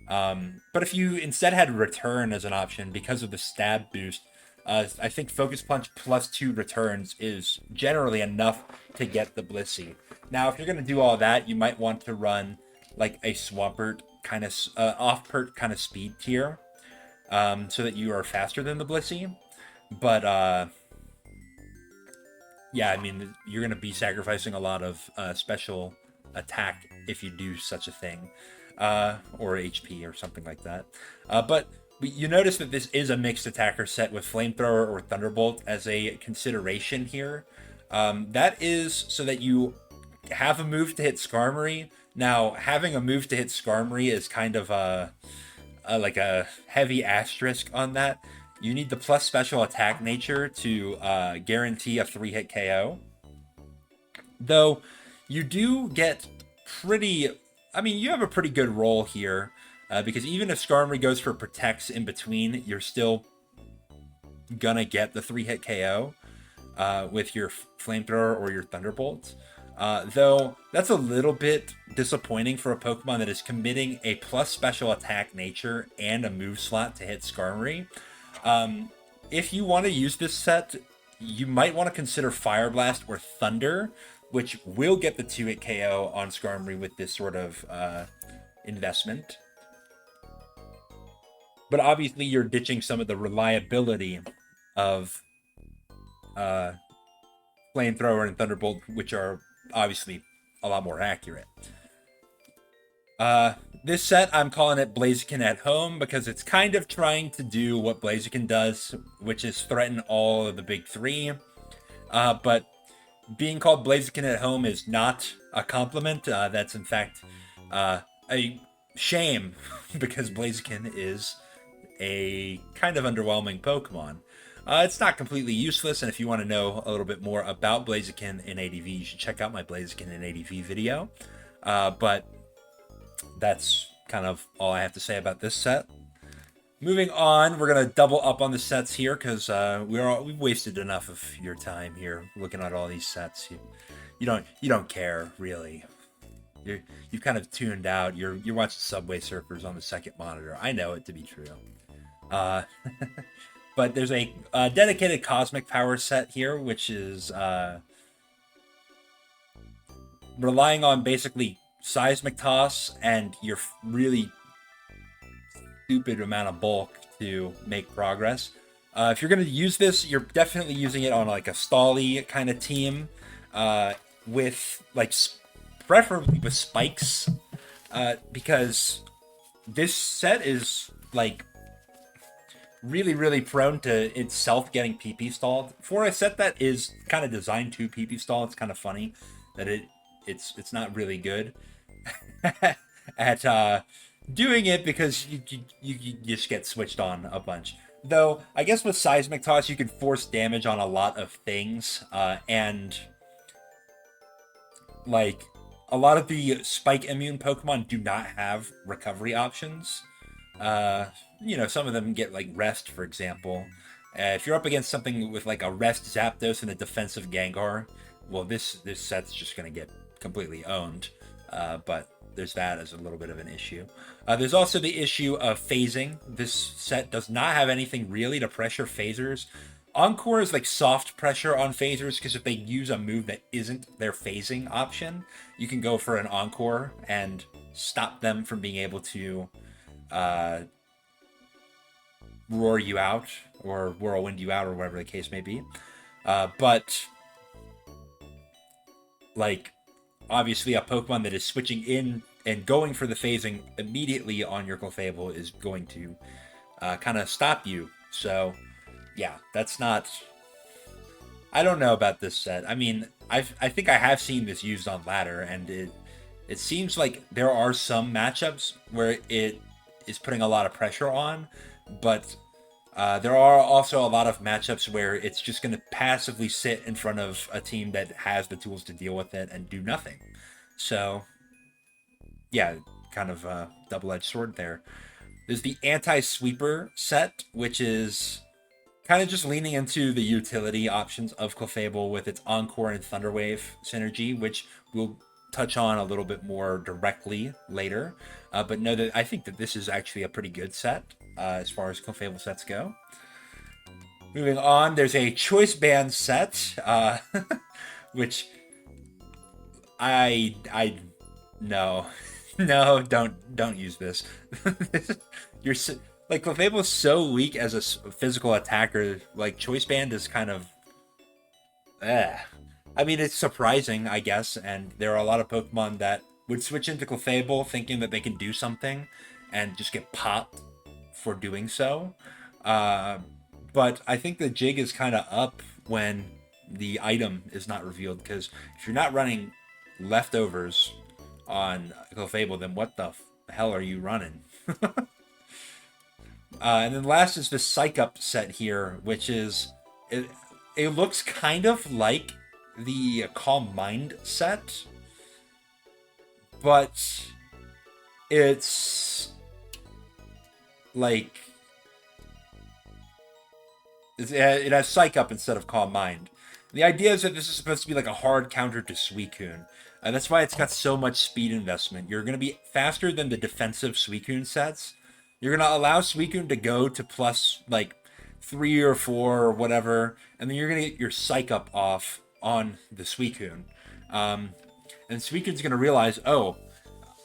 But if you instead had Return as an option because of the stab boost, I think Focus Punch plus 2 returns is generally enough to get the Blissey. Now, if you're going to do all that, you might want to run like a Swampert kind of off-pert kind of speed tier so that you are faster than the Blissey. But you're going to be sacrificing a lot of special attack if you do such a thing, or HP or something like that. But you notice that this is a mixed attacker set with Flamethrower or Thunderbolt as a consideration here. That is so that you have a move to hit Skarmory. Now, having a move to hit Skarmory is kind of a heavy asterisk on that. You need the plus special attack nature to guarantee a 3-hit KO. Though, you do get you have a pretty good roll here. Because even if Skarmory goes for Protects in between, you're still gonna get the 3-hit KO with your Flamethrower or your Thunderbolt. Though, that's a little bit disappointing for a Pokemon that is committing a plus special attack nature and a move slot to hit Skarmory. If you want to use this set, you might want to consider Fire Blast or Thunder. which will get the 2-hit KO on Skarmory with this sort of investment. But obviously you're ditching some of the reliability of Flamethrower and Thunderbolt, which are obviously a lot more accurate. This set, I'm calling it Blaziken at Home because it's kind of trying to do what Blaziken does, which is threaten all of the big three. But being called Blaziken at Home is not a compliment. That's in fact a shame because Blaziken is a kind of underwhelming Pokemon. It's not completely useless, and if you want to know a little bit more about Blaziken in ADV, you should check out my Blaziken in ADV video. But that's kind of all I have to say about this set. Moving on, we're gonna double up on the sets here because we've wasted enough of your time here looking at all these sets. You don't care really. You've kind of tuned out. You're watching Subway Surfers on the second monitor. I know it to be true. But there's a dedicated Cosmic Power set here, which is relying on basically Seismic Toss and your really stupid amount of bulk to make progress. If you're going to use this, you're definitely using it on like a Stally kind of team with like preferably with spikes because this set is like really prone to itself getting PP stalled. For a set that is kind of designed to PP stall, it's kind of funny that it's not really good at doing it because you just get switched on a bunch. Though I guess with Seismic Toss you can force damage on a lot of things, and like a lot of the spike immune Pokemon do not have recovery options. Some of them get like rest, for example. If you're up against something with like a rest Zapdos and a defensive Gengar, well, this set's just gonna get completely owned. But there's that as a little bit of an issue. There's also the issue of phasing. This set does not have anything really to pressure phasers. Encore is like soft pressure on phasers because if they use a move that isn't their phasing option, you can go for an Encore and stop them from being able to roar you out or whirlwind you out or whatever the case may be. But like obviously a Pokemon that is switching in and going for the phasing immediately on your Clefable is going to kind of stop you. So yeah, that's not... I don't know about this set. I mean, I think I have seen this used on ladder, and it seems like there are some matchups where it is putting a lot of pressure on, but there are also a lot of matchups where it's just going to passively sit in front of a team that has the tools to deal with it and do nothing. So, yeah, kind of a double-edged sword there. There's the Anti-Sweeper set, which is kind of just leaning into the utility options of Clefable with its Encore and Thunderwave synergy, which we'll touch on a little bit more directly later. But know that I think that this is actually a pretty good set as far as Clefable sets go. Moving on, there's a Choice Band set, which I no, don't use this. You're like Clefable is so weak as a physical attacker. Like Choice Band is kind of, I mean, it's surprising, I guess, and there are a lot of Pokemon that would switch into Clefable thinking that they can do something, and just get popped for doing so. But I think the jig is kind of up when the item is not revealed, because if you're not running leftovers on Clefable, then what the hell are you running? And then last is the Psych Up set here, which is it looks kind of like the Calm Mind set, but it's like it has Psych Up instead of Calm Mind. The idea is that this is supposed to be like a hard counter to Suicune. That's why it's got so much speed investment. You're going to be faster than the defensive Suicune sets. You're going to allow Suicune to go to plus like 3 or 4 or whatever, and then you're going to get your Psych Up off on the Suicune. And Suicune's going to realize, oh,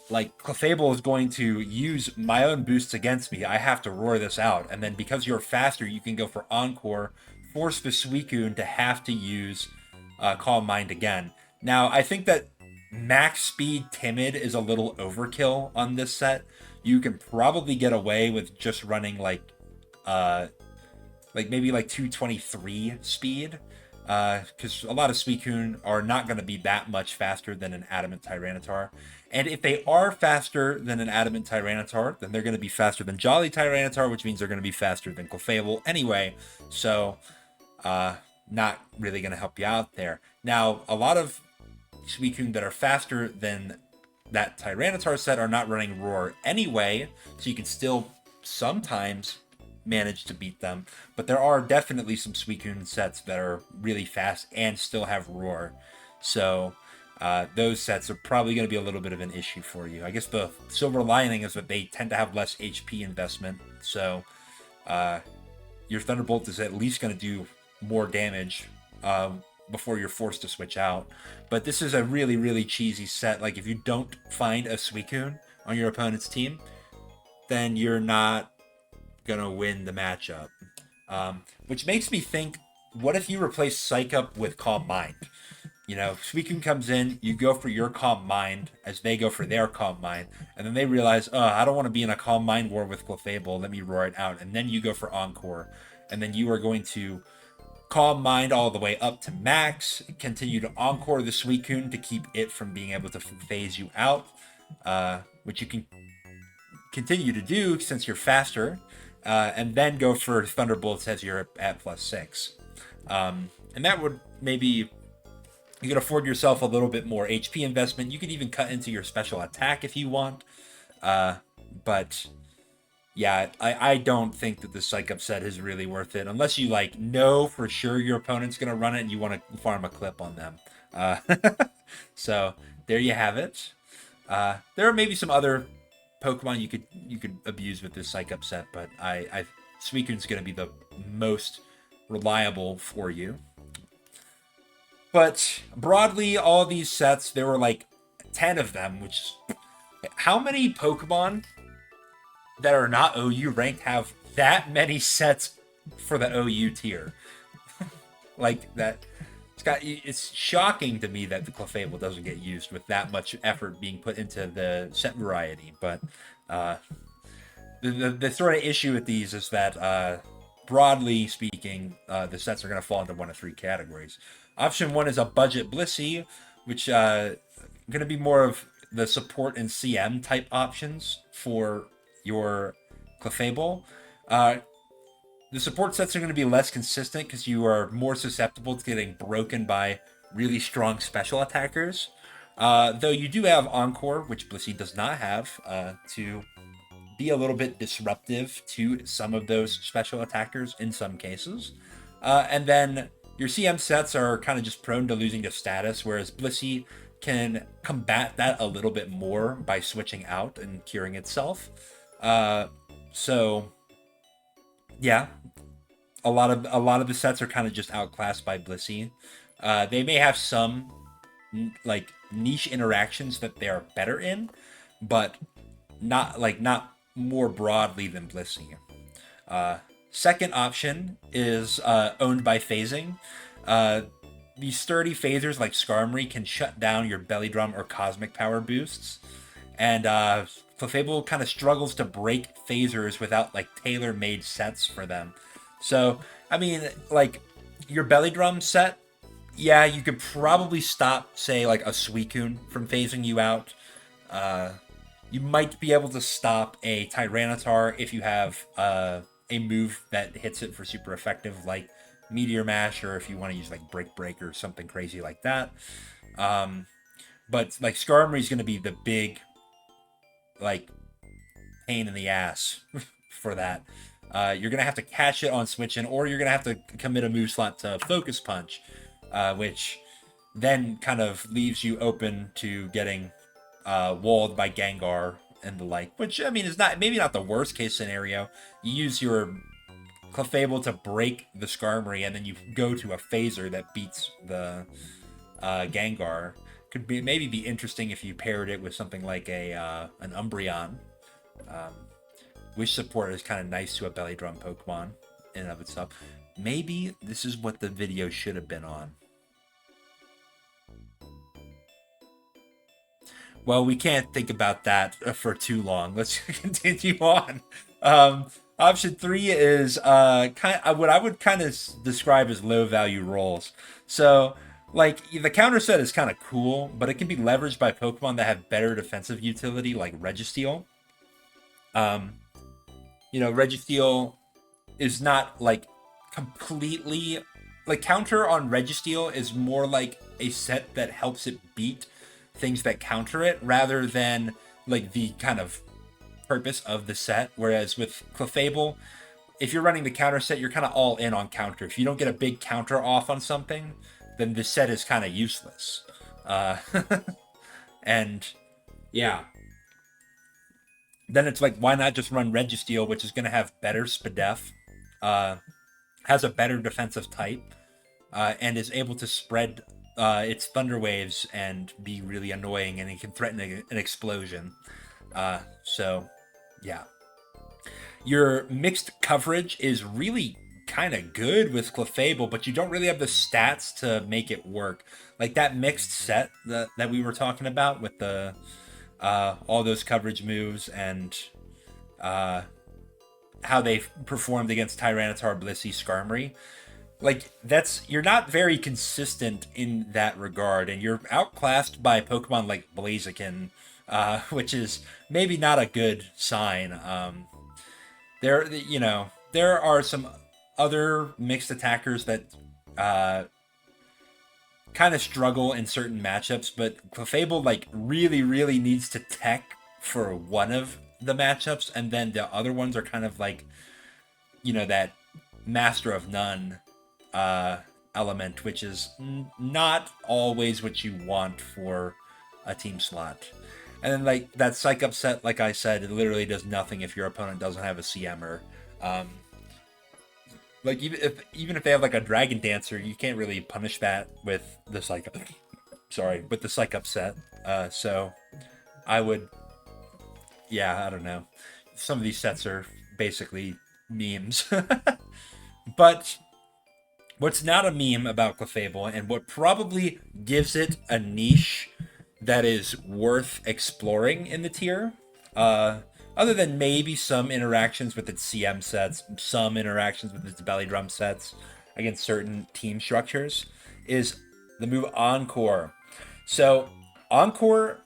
like Clefable is going to use my own boosts against me. I have to roar this out. And then because you're faster, you can go for Encore, force the Suicune to have to use Calm Mind again. Now, I think that max speed Timid is a little overkill on this set. You can probably get away with just running maybe like 223 speed, because a lot of Suicune are not going to be that much faster than an Adamant Tyranitar. And if they are faster than an Adamant Tyranitar, then they're going to be faster than Jolly Tyranitar, which means they're going to be faster than Clefable anyway. So, not really going to help you out there. Now, a lot of Suicune that are faster than that Tyranitar set are not running Roar anyway, so you can still sometimes manage to beat them. But there are definitely some Suicune sets that are really fast and still have Roar. So those sets are probably going to be a little bit of an issue for you. I guess the silver lining is that they tend to have less HP investment. So your Thunderbolt is at least going to do more damage before you're forced to switch out. But this is a really, really cheesy set. Like, if you don't find a Suicune on your opponent's team, then you're not gonna win the matchup. Which makes me think, what if you replace Psych Up with Calm Mind? You know, Suicune comes in, you go for your Calm Mind as they go for their Calm Mind, and then they realize, oh, I don't want to be in a Calm Mind war with Clefable, let me roar it out. And then you go for Encore, and then you are going to Calm Mind all the way up to max, continue to Encore the Suicune to keep it from being able to phase you out, which you can continue to do since you're faster, and then go for Thunderbolts as you're at +6. And that would maybe, you could afford yourself a little bit more HP investment. You could even cut into your special attack if you want. But yeah, I don't think that the Psych Up set is really worth it unless you know for sure your opponent's gonna run it and you want to farm a clip on them. So there you have it. There are maybe some other Pokemon you could abuse with this Psych Up set, but Suicune's gonna be the most reliable for you. But broadly, all these sets, there were 10 of them, which, how many Pokemon that are not OU ranked have that many sets for the OU tier? That, it's shocking to me that the Clefable doesn't get used with that much effort being put into the set variety. But the sort of issue with these is that, broadly speaking, the sets are going to fall into one of three categories. Option one is a budget Blissey, which going to be more of the support and CM type options for your Clefable. The support sets are going to be less consistent because you are more susceptible to getting broken by really strong special attackers. Though you do have Encore, which Blissey does not have, to be a little bit disruptive to some of those special attackers in some cases. And then your CM sets are kind of just prone to losing to status, whereas Blissey can combat that a little bit more by switching out and curing itself. So yeah, a lot of the sets are kind of just outclassed by Blissey. They may have some niche interactions that they are better in, but not more broadly than Blissey. Second option is owned by phasing. These sturdy phasers like Skarmory can shut down your Belly Drum or Cosmic Power boosts. And Clefable kind of struggles to break phasers without tailor-made sets for them. So, I mean, your Belly Drum set, yeah, you could probably stop, say, a Suicune from phasing you out. You might be able to stop a Tyranitar if you have a move that hits it for super effective, like Meteor Mash, or if you want to use Break or something crazy like that. But Skarmory is going to be the big pain in the ass for that. You're going to have to catch it on switching, or you're going to have to commit a move slot to Focus Punch, which then kind of leaves you open to getting walled by Gengar and the like, which, I mean, is maybe not the worst case scenario. You use your Clefable to break the Skarmory, and then you go to a phaser that beats the Gengar. Could be maybe be interesting if you paired it with something like a an Umbreon. Wish support is kind of nice to a belly drum Pokemon in and of itself. Maybe this is what the video should have been on. Well, we can't think about that for too long. Let's continue on. Option 3 is what I would kind of describe as low value rolls. So, like, the counter set is kind of cool, but it can be leveraged by Pokemon that have better defensive utility, like Registeel. Registeel is not like completely like counter on Registeel is more like a set that helps it beat things that counter it rather than like the kind of purpose of the set. Whereas with Clefable, if you're running the counter set, you're kind of all in on counter. If you don't get a big counter off on something, then the set is kind of useless. And yeah, then it's like, why not just run Registeel, which is going to have better Spadef, has a better defensive type, and is able to spread its Thunder Waves and be really annoying, and it can threaten an explosion. So, yeah. Your mixed coverage is really kind of good with Clefable, but you don't really have the stats to make it work. Like that mixed set that we were talking about with the all those coverage moves and how they performed against Tyranitar, Blissey, Skarmory. Like you're not very consistent in that regard, and you're outclassed by Pokemon like Blaziken, which is maybe not a good sign. There are some other mixed attackers that kind of struggle in certain matchups, but Clefable like really, really needs to tech for one of the matchups, and then the other ones are kind of like, that master of none element, which is not always what you want for a team slot. And then like that Psych Up set, like I said, it literally does nothing if your opponent doesn't have a CMer. Like even if they have like a Dragon Dancer, you can't really punish that with the Psych Up. Sorry, with the Psych Up set. So I would, I don't know. Some of these sets are basically memes. But what's not a meme about Clefable, and what probably gives it a niche that is worth exploring in the tier, other than maybe some interactions with its CM sets, some interactions with its belly drum sets against certain team structures, is the move Encore. So Encore,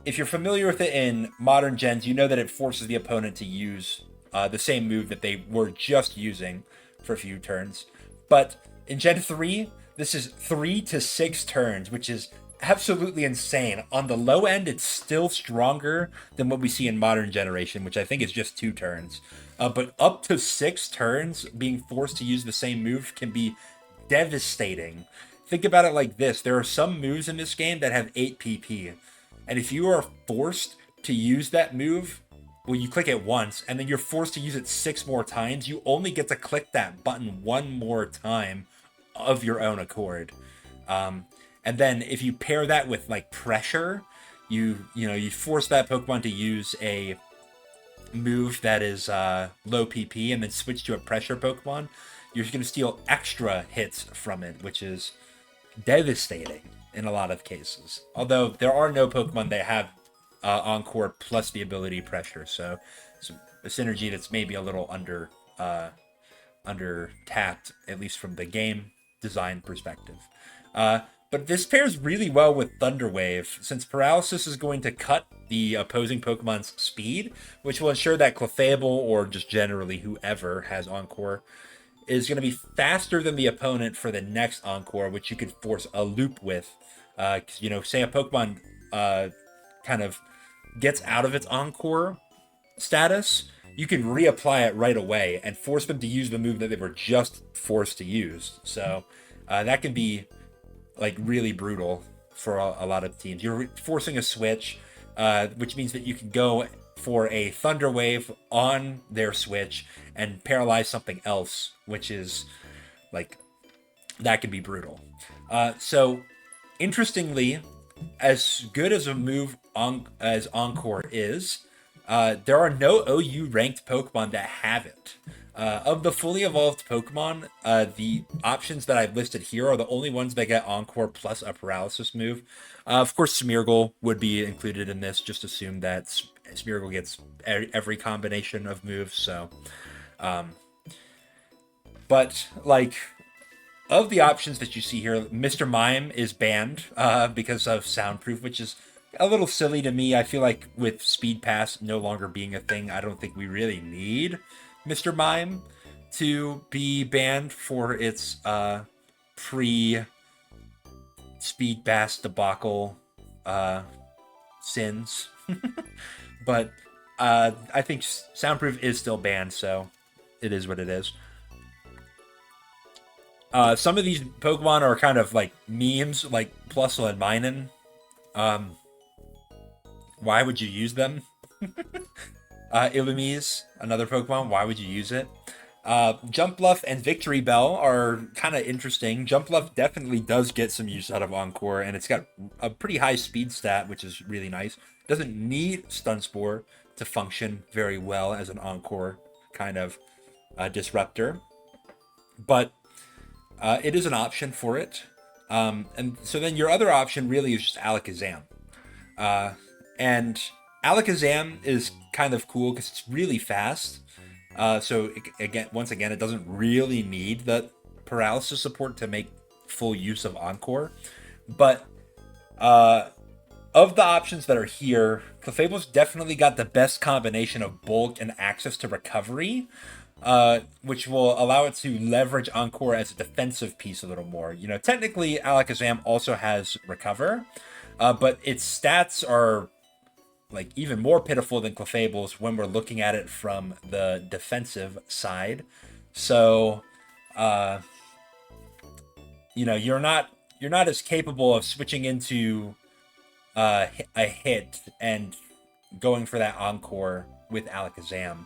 if you're familiar with it in modern gens, you know that it forces the opponent to use the same move that they were just using for a few turns. But in Gen 3, this is 3 to 6 turns, which is absolutely insane. On the low end, it's still stronger than what we see in modern generation, which I think is just 2 turns. But up to 6 turns, being forced to use the same move can be devastating. Think about it like this. There are some moves in this game that have 8 PP. And if you are forced to use that move, well, you click it once, and then you're forced to use it 6 more times, you only get to click that button 1 more time of your own accord. And then if you pair that with like pressure, you force that Pokemon to use a move that is low PP and then switch to a pressure Pokemon, you're going to steal extra hits from it, which is devastating in a lot of cases. Although there are no Pokemon that have Encore plus the ability pressure, so it's a synergy that's maybe a little under tapped, at least from the game design perspective. But this pairs really well with Thunder Wave, since Paralysis is going to cut the opposing Pokemon's speed, which will ensure that Clefable, or just generally whoever has Encore, is going to be faster than the opponent for the next Encore, which you could force a loop with. Say a Pokemon kind of gets out of its Encore status, you can reapply it right away and force them to use the move that they were just forced to use. So that can be like really brutal for a lot of teams. You're forcing a switch, which means that you can go for a Thunder Wave on their switch and paralyze something else, which is like, that can be brutal. So interestingly, as good as a move as Encore is, there are no OU ranked Pokemon that have it. Of the fully evolved Pokemon, the options that I've listed here are the only ones that get Encore plus a paralysis move. Of course, Smeargle would be included in this. Just assume that Smeargle gets every combination of moves. So, but like of the options that you see here, Mr. Mime is banned because of soundproof, which is a little silly to me. I feel like with Speed Pass no longer being a thing, I don't think we really need Mr. Mime to be banned for its pre Speed Pass debacle sins. But I think soundproof is still banned, so it is what it is. Some of these Pokemon are kind of like memes, like Plusle and Minun. Why would you use them? Illumise, another Pokemon. Why would you use it? Jumpluff and Victory Bell are kind of interesting. Jumpluff definitely does get some use out of Encore, and it's got a pretty high speed stat, which is really nice. Doesn't need Stun Spore to function very well as an Encore kind of disruptor, but it is an option for it. And so then your other option really is just Alakazam. And Alakazam is kind of cool because it's really fast. So once again, it doesn't really need the paralysis support to make full use of Encore. But of the options that are here, Clefable's definitely got the best combination of bulk and access to recovery, which will allow it to leverage Encore as a defensive piece a little more. You know, technically, Alakazam also has Recover, but its stats are like even more pitiful than Clefable's when we're looking at it from the defensive side. So, you know, you're not as capable of switching into a hit and going for that Encore with Alakazam.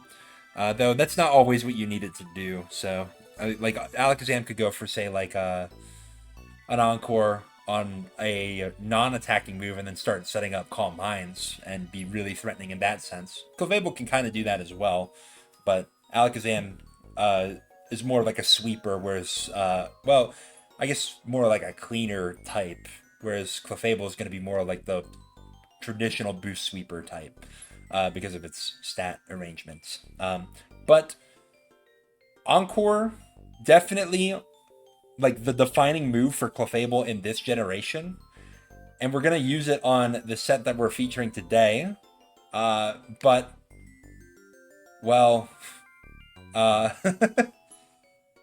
Though that's not always what you need it to do. So, like Alakazam could go for say like an Encore on a non-attacking move and then start setting up Calm Minds and be really threatening in that sense. Clefable can kind of do that as well, but Alakazam is more like a sweeper, whereas, well, I guess more like a cleaner type, whereas Clefable is going to be more like the traditional boost sweeper type because of its stat arrangements. But Encore definitely like the defining move for Clefable in this generation, and we're gonna use it on the set that we're featuring today. But well,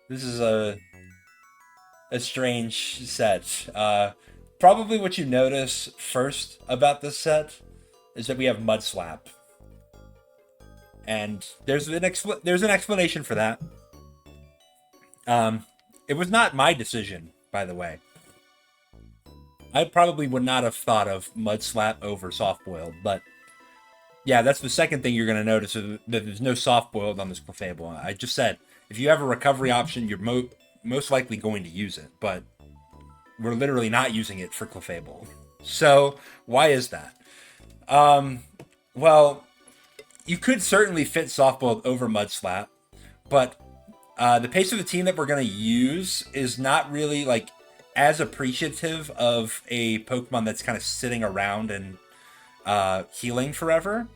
this is a strange set. Probably what you notice first about this set is that we have Mud Slap, and there's an explanation for that. It was not my decision, by the way. I probably would not have thought of Mud Slap over Soft Boiled, but yeah, that's the second thing you're going to notice, is that there's no Soft Boiled on this Clefable. I just said, if you have a recovery option, you're most likely going to use it, but we're literally not using it for Clefable. So, why is that? Well, you could certainly fit Soft Boiled over Mud Slap, but the pace of the team that we're going to use is not really like as appreciative of a Pokemon that's kind of sitting around and healing forever.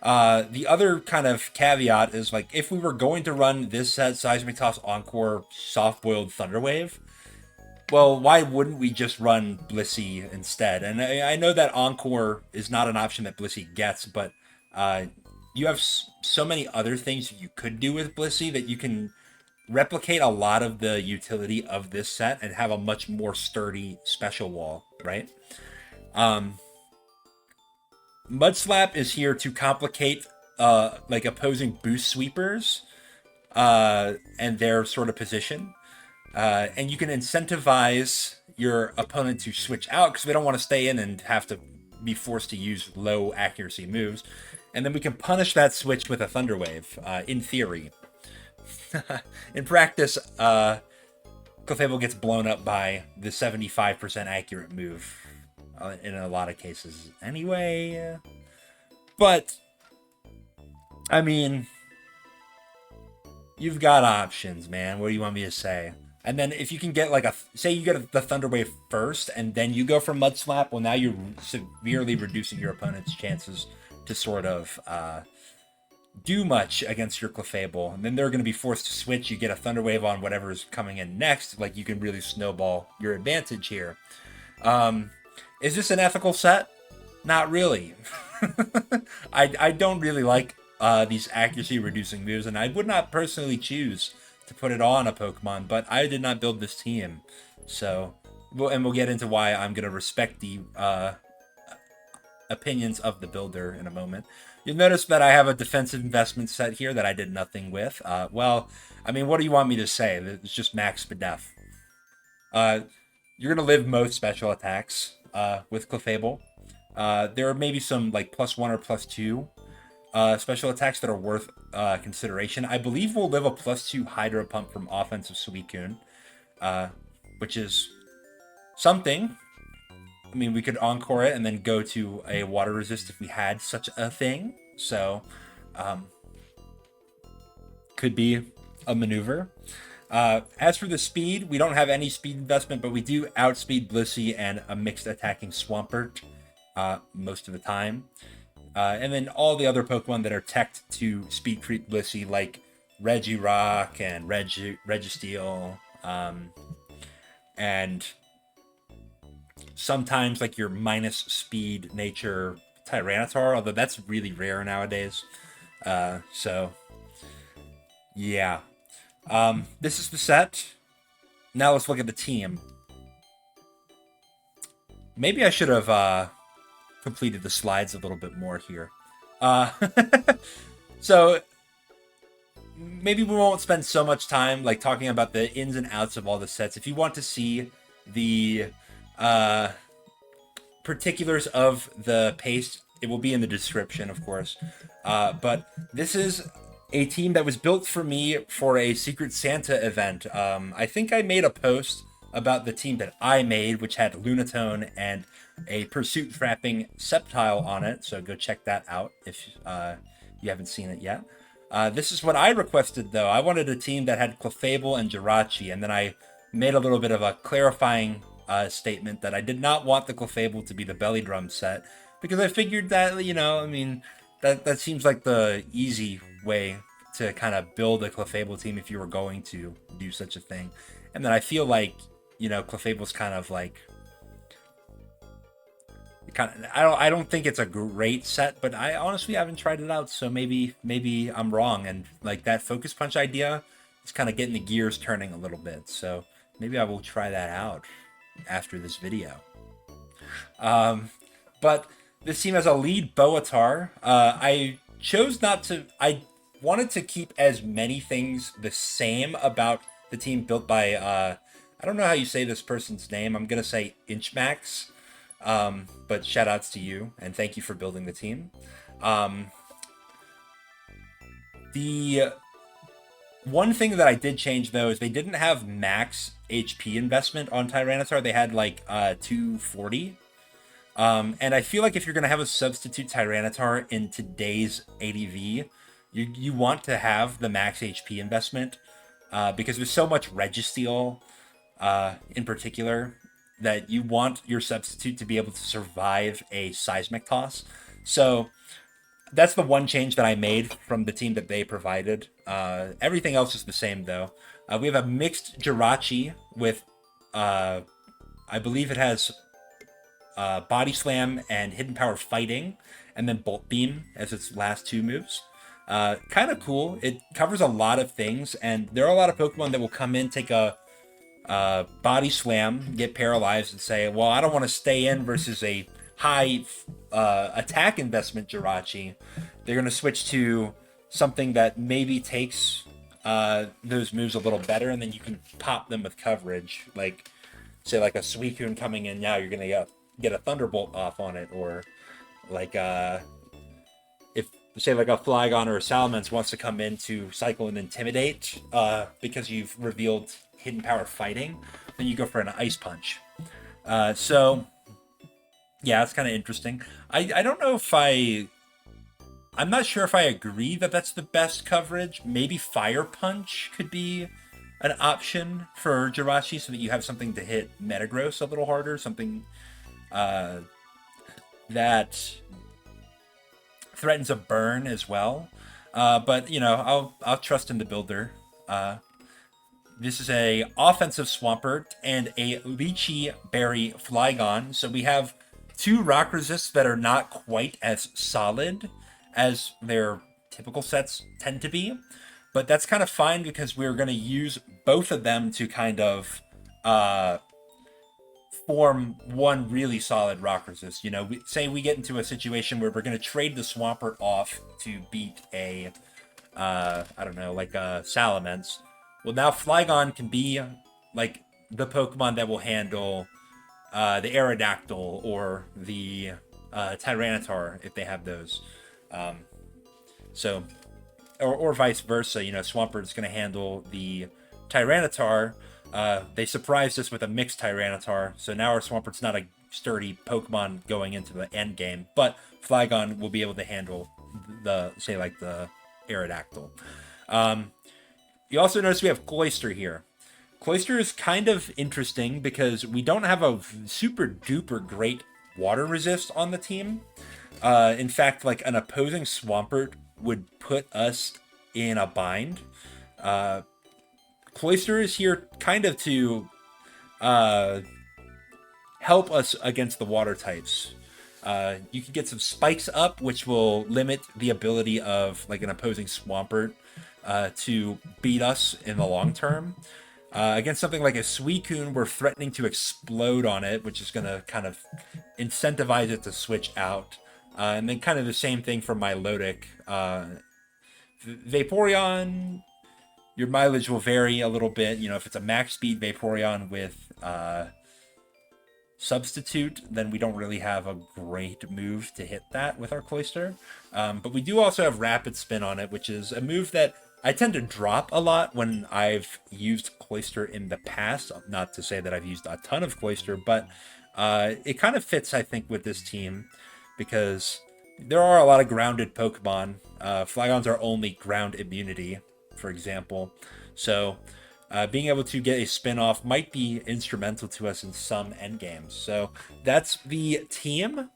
The other kind of caveat is like if we were going to run this set Seismitoss Encore Soft Boiled Thunderwave, well, why wouldn't we just run Blissey instead? And I know that Encore is not an option that Blissey gets, but you have so many other things you could do with Blissey that you can replicate a lot of the utility of this set and have a much more sturdy special wall, right? Mud Slap is here to complicate like opposing boost sweepers and their sort of position. And you can incentivize your opponent to switch out because they don't want to stay in and have to be forced to use low accuracy moves. And then we can punish that switch with a Thunder Wave, in theory. In practice, Clefable gets blown up by the 75% accurate move in a lot of cases anyway. But I mean, you've got options, man. What do you want me to say? And then if you can get like say you get the Thunder Wave first, and then you go for Mud Slap, well, now you're severely reducing your opponent's chances to sort of do much against your Clefable. And then they're going to be forced to switch. You get a Thunder Wave on whatever's coming in next. Like, you can really snowball your advantage here. Is this an ethical set? Not really. I don't really like these accuracy reducing moves, and I would not personally choose to put it on a Pokemon, but I did not build this team. So, we'll get into why I'm going to respect the opinions of the builder in a moment. You'll notice that I have a defensive investment set here that I did nothing with. Well, I mean, what do you want me to say? It's just max Spadef. You're going to live most special attacks with Clefable. There are maybe some like +1 or +2 special attacks that are worth consideration. I believe we'll live a +2 Hydro Pump from offensive Suicune, which is something. I mean, we could encore it and then go to a water resist if we had such a thing. So, could be a maneuver. As for the speed, we don't have any speed investment, but we do outspeed Blissey and a mixed attacking Swampert most of the time. And then all the other Pokemon that are teched to speed creep Blissey, like Regirock and Registeel, and sometimes like your minus speed nature Tyranitar, although that's really rare nowadays. So yeah. This is the set. Now let's look at the team. Maybe I should have completed the slides a little bit more here. So maybe we won't spend so much time like talking about the ins and outs of all the sets. If you want to see the particulars of the paste, it will be in the description, of course. But this is a team that was built for me for a Secret Santa event. I think I made a post about the team that I made, which had Lunatone and a Pursuit Frapping Sceptile on it. So go check that out if you haven't seen it yet. This is what I requested, though. I wanted a team that had Clefable and Jirachi, and then I made a little bit of a clarifying statement that I did not want the Clefable to be the Belly Drum set, because I figured that, you know, I mean, that seems like the easy way to kind of build a Clefable team if you were going to do such a thing. And then I feel like, you know, Clefable's kind of like, I don't think it's a great set, but I honestly haven't tried it out, so maybe I'm wrong, and like that Focus Punch idea is kind of getting the gears turning a little bit, so maybe I will try that out after this video. But this team has a lead Boatar. I chose not to. I wanted to keep as many things the same about the team built by. I don't know how you say this person's name. I'm gonna say Inchmax. But shout outs to you and thank you for building the team. The one thing that I did change, though, is they didn't have max HP investment on Tyranitar. They had like 240. And I feel like if you're going to have a substitute Tyranitar in today's ADV, you want to have the max HP investment because there's so much Registeel in particular that you want your substitute to be able to survive a Seismic Toss. So that's the one change that I made from the team that they provided. Everything else is the same, though. We have a mixed Jirachi with, I believe it has Body Slam and Hidden Power Fighting, and then Bolt Beam as its last two moves. Kind of cool. It covers a lot of things, and there are a lot of Pokemon that will come in, take a Body Slam, get paralyzed, and say, well, I don't want to stay in versus a high attack investment Jirachi. They're going to switch to something that maybe takes those moves a little better, and then you can pop them with coverage. Like, say, like a Suicune coming in now, you're going to get a Thunderbolt off on it, or like if, say, like a Flygon or a Salamence wants to come in to cycle and intimidate because you've revealed Hidden Power Fighting, then you go for an Ice Punch. So Yeah, it's kind of interesting. I don't know if I'm not sure if I agree that that's the best coverage. Maybe Fire Punch could be an option for Jirachi so that you have something to hit Metagross a little harder, something uh, that threatens a burn as well. But you know, I'll trust in the builder. Uh, this is a offensive Swampert and a Lychee Berry Flygon. So we have two rock resists that are not quite as solid as their typical sets tend to be. But that's kind of fine because we're going to use both of them to kind of uh, form one really solid rock resist. You know, say we get into a situation where we're going to trade the Swampert off to beat a, I don't know, like a Salamence. Well, now Flygon can be like the Pokemon that will handle the Aerodactyl or the Tyranitar if they have those. So, or vice versa. You know, Swampert is going to handle the Tyranitar. They surprised us with a mixed Tyranitar, so now our Swampert's not a sturdy Pokemon going into the end game, but Flygon will be able to handle the, say, like the Aerodactyl. You also notice we have Cloyster here. Cloyster is kind of interesting because we don't have a super duper great water resist on the team. In fact, like an opposing Swampert would put us in a bind. Cloyster is here kind of to help us against the water types. You can get some spikes up, which will limit the ability of like an opposing Swampert to beat us in the long term. Against something like a Suicune, we're threatening to explode on it, which is going to kind of incentivize it to switch out. And then kind of the same thing for Milotic. Vaporeon, your mileage will vary a little bit. You know, if it's a max speed Vaporeon with Substitute, then we don't really have a great move to hit that with our Cloyster. But we do also have Rapid Spin on it, which is a move that I tend to drop a lot when I've used Cloyster in the past. Not to say that I've used a ton of Cloyster, but it kind of fits, I think, with this team because there are a lot of grounded Pokemon. Flygon's our only ground immunity, for example. So being able to get a spin-off might be instrumental to us in some endgames. So that's the team.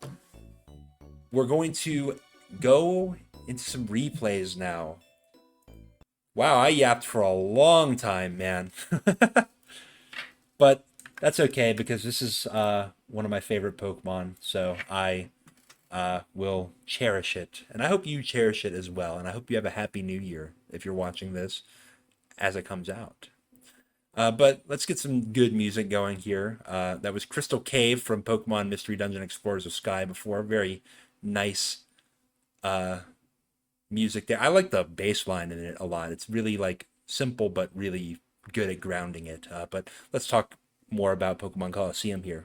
We're going to go into some replays now. Wow, I yapped for a long time, man. But that's okay because this is one of my favorite Pokemon, so I will cherish it. And I hope you cherish it as well. And I hope you have a happy new year if you're watching this as it comes out. But let's get some good music going here. That was Crystal Cave from Pokemon Mystery Dungeon Explorers of Sky before. Very nice music there. I like the bass line in it a lot. It's really like simple but really good at grounding it. But let's talk more about Pokemon Colosseum here.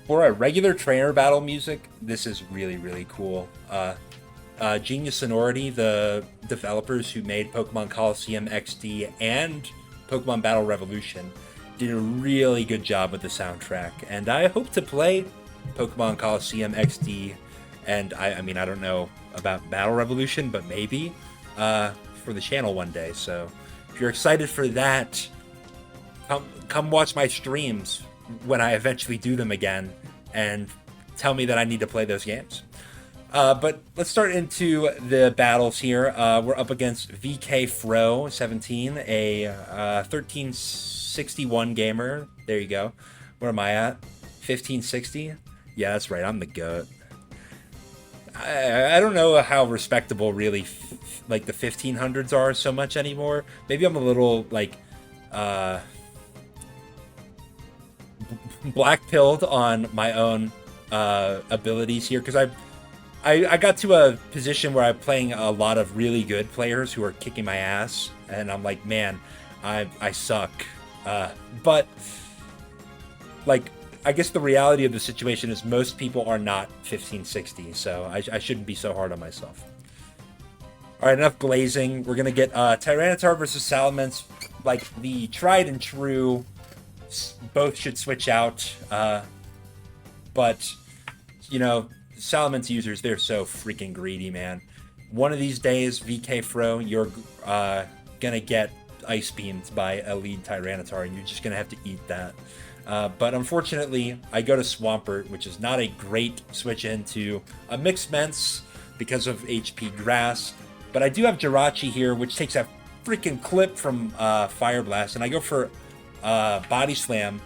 For a regular trainer battle music, this is really, really cool. Genius Sonority, the developers who made Pokemon Colosseum XD and Pokemon Battle Revolution, did a really good job with the soundtrack. And I hope to play Pokemon Colosseum XD, and I mean, I don't know about Battle Revolution, but maybe for the channel one day. So if you're excited for that, come watch my streams when I eventually do them again and tell me that I need to play those games. But let's start into the battles here. We're up against VK Fro 17, a 1361 gamer. There you go. Where am I at? 1560? Yeah, that's right. I'm the GOAT. I don't know how respectable really like the 1500s are so much anymore. Maybe I'm a little like black pilled on my own abilities here because I got to a position where I'm playing a lot of really good players who are kicking my ass, and I'm like, man, I suck. But like, I guess the reality of the situation is most people are not 1560, so I shouldn't be so hard on myself. All right, enough glazing. We're gonna get Tyranitar versus Salamence, like the tried and true. Both should switch out, but you know, Salamence users, they're so freaking greedy, man. One of these days, VK Fro, you're gonna get Ice Beamed by a lead Tyranitar, and you're just gonna have to eat that. But unfortunately, I go to Swampert, which is not a great switch into a Mixed Mence because of HP Grass. But I do have Jirachi here, which takes a freaking clip from Fire Blast, and I go for Body Slam,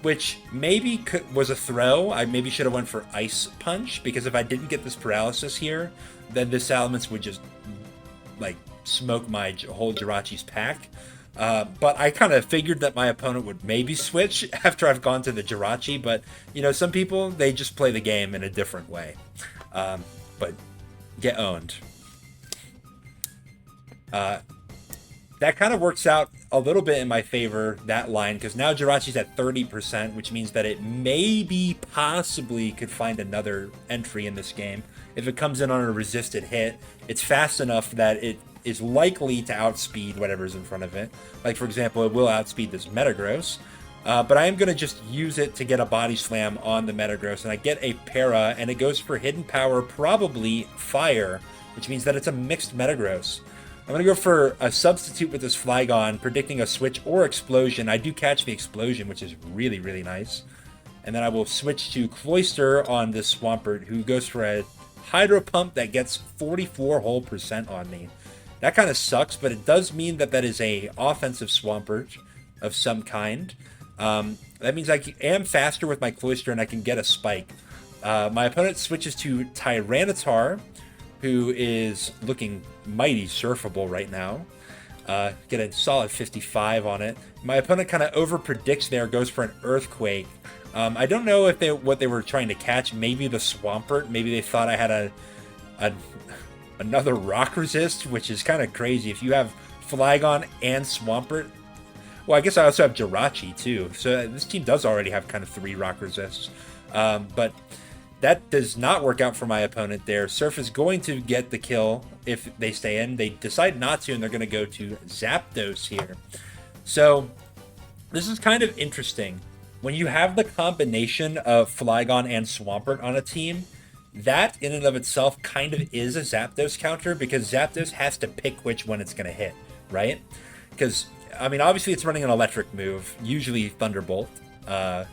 which maybe was a throw. I maybe should have went for Ice Punch, because if I didn't get this paralysis here, then the Salamence would just like smoke my whole Jirachi's pack. But I kind of figured that my opponent would maybe switch after I've gone to the Jirachi, but you know, some people, they just play the game in a different way. But get owned. That kind of works out a little bit in my favor, that line, because now Jirachi's at 30%, which means that it maybe possibly could find another entry in this game. If it comes in on a resisted hit, it's fast enough that it is likely to outspeed whatever's in front of it. Like, for example, it will outspeed this Metagross. But I am going to just use it to get a Body Slam on the Metagross, and I get a Para, and it goes for Hidden Power, probably Fire, which means that it's a mixed Metagross. I'm going to go for a substitute with this Flygon, predicting a switch or explosion. I do catch the explosion, which is really, really nice. And then I will switch to Cloyster on this Swampert, who goes for a Hydro Pump that gets 44% on me. That kind of sucks, but it does mean that that is a offensive Swampert of some kind. That means I am faster with my Cloyster and I can get a Spike. My opponent switches to Tyranitar, who is looking mighty surfable right now. Get a solid 55 on it. My opponent kind of over-predicts there, goes for an Earthquake. I don't know if what they were trying to catch. Maybe the Swampert. Maybe they thought I had another Rock Resist, which is kind of crazy. If you have Flygon and Swampert, well, I guess I also have Jirachi too. So this team does already have kind of 3 Rock Resists. But that does not work out for my opponent there. Surf is going to get the kill if they stay in. They decide not to, and they're going to go to Zapdos here. So this is kind of interesting. When you have the combination of Flygon and Swampert on a team, that in and of itself kind of is a Zapdos counter, because Zapdos has to pick which one it's going to hit, right? Because, I mean, obviously it's running an electric move, usually Thunderbolt,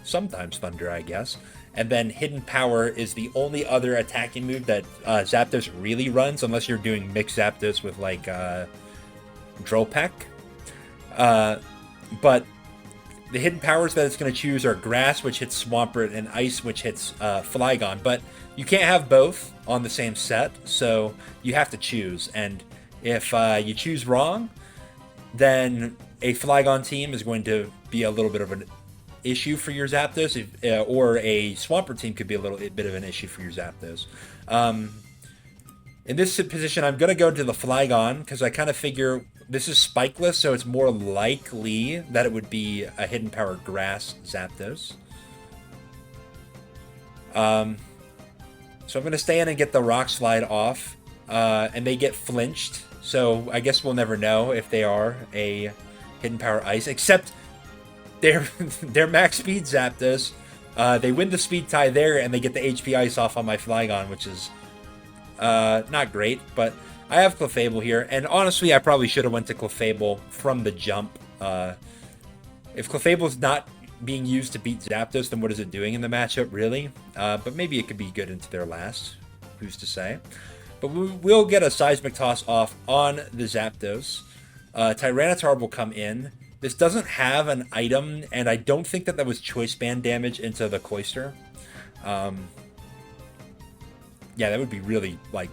sometimes Thunder, I guess. And then Hidden Power is the only other attacking move that Zapdos really runs, unless you're doing mixed Zapdos with, like, Drolpek. But the hidden powers that it's going to choose are Grass, which hits Swampert, and Ice, which hits Flygon. But you can't have both on the same set, so you have to choose. And if you choose wrong, then a Flygon team is going to be a little bit of an issue for your Zapdos, or a Swampert team could be a little bit of an issue for your Zapdos. In this position, I'm going to go to the Flygon, because I kind of figure this is spikeless, so it's more likely that it would be a Hidden Power Grass Zapdos. So I'm going to stay in and get the Rock Slide off, and they get flinched, so I guess we'll never know if they are a Hidden Power Ice, except they're max speed Zapdos. They win the speed tie there, and they get the HP Ice off on my Flygon, which is not great, but I have Clefable here, and honestly, I probably should have went to Clefable from the jump. If Clefable is not being used to beat Zapdos, then what is it doing in the matchup, really? But maybe it could be good into their last. Who's to say? But we will get a Seismic Toss off on the Zapdos. Tyranitar will come in. This doesn't have an item, and I don't think that was Choice Band damage into the Cloyster. Yeah, that would be really, like,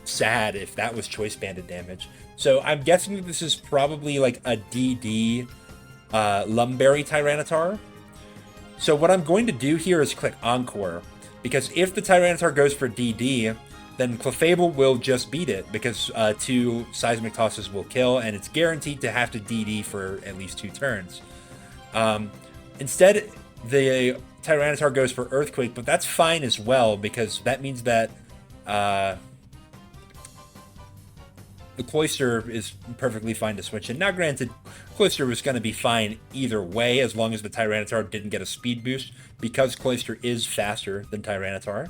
sad if that was Choice Banded damage. So I'm guessing that this is probably, like, a DD Lumberry Tyranitar. So what I'm going to do here is click Encore, because if the Tyranitar goes for DD, then Clefable will just beat it, because 2 Seismic Tosses will kill, and it's guaranteed to have to DD for at least 2 turns. Instead, the Tyranitar goes for Earthquake, but that's fine as well, because that means that the Cloister is perfectly fine to switch in. Now, granted, Cloister was going to be fine either way as long as the Tyranitar didn't get a speed boost, because Cloister is faster than Tyranitar.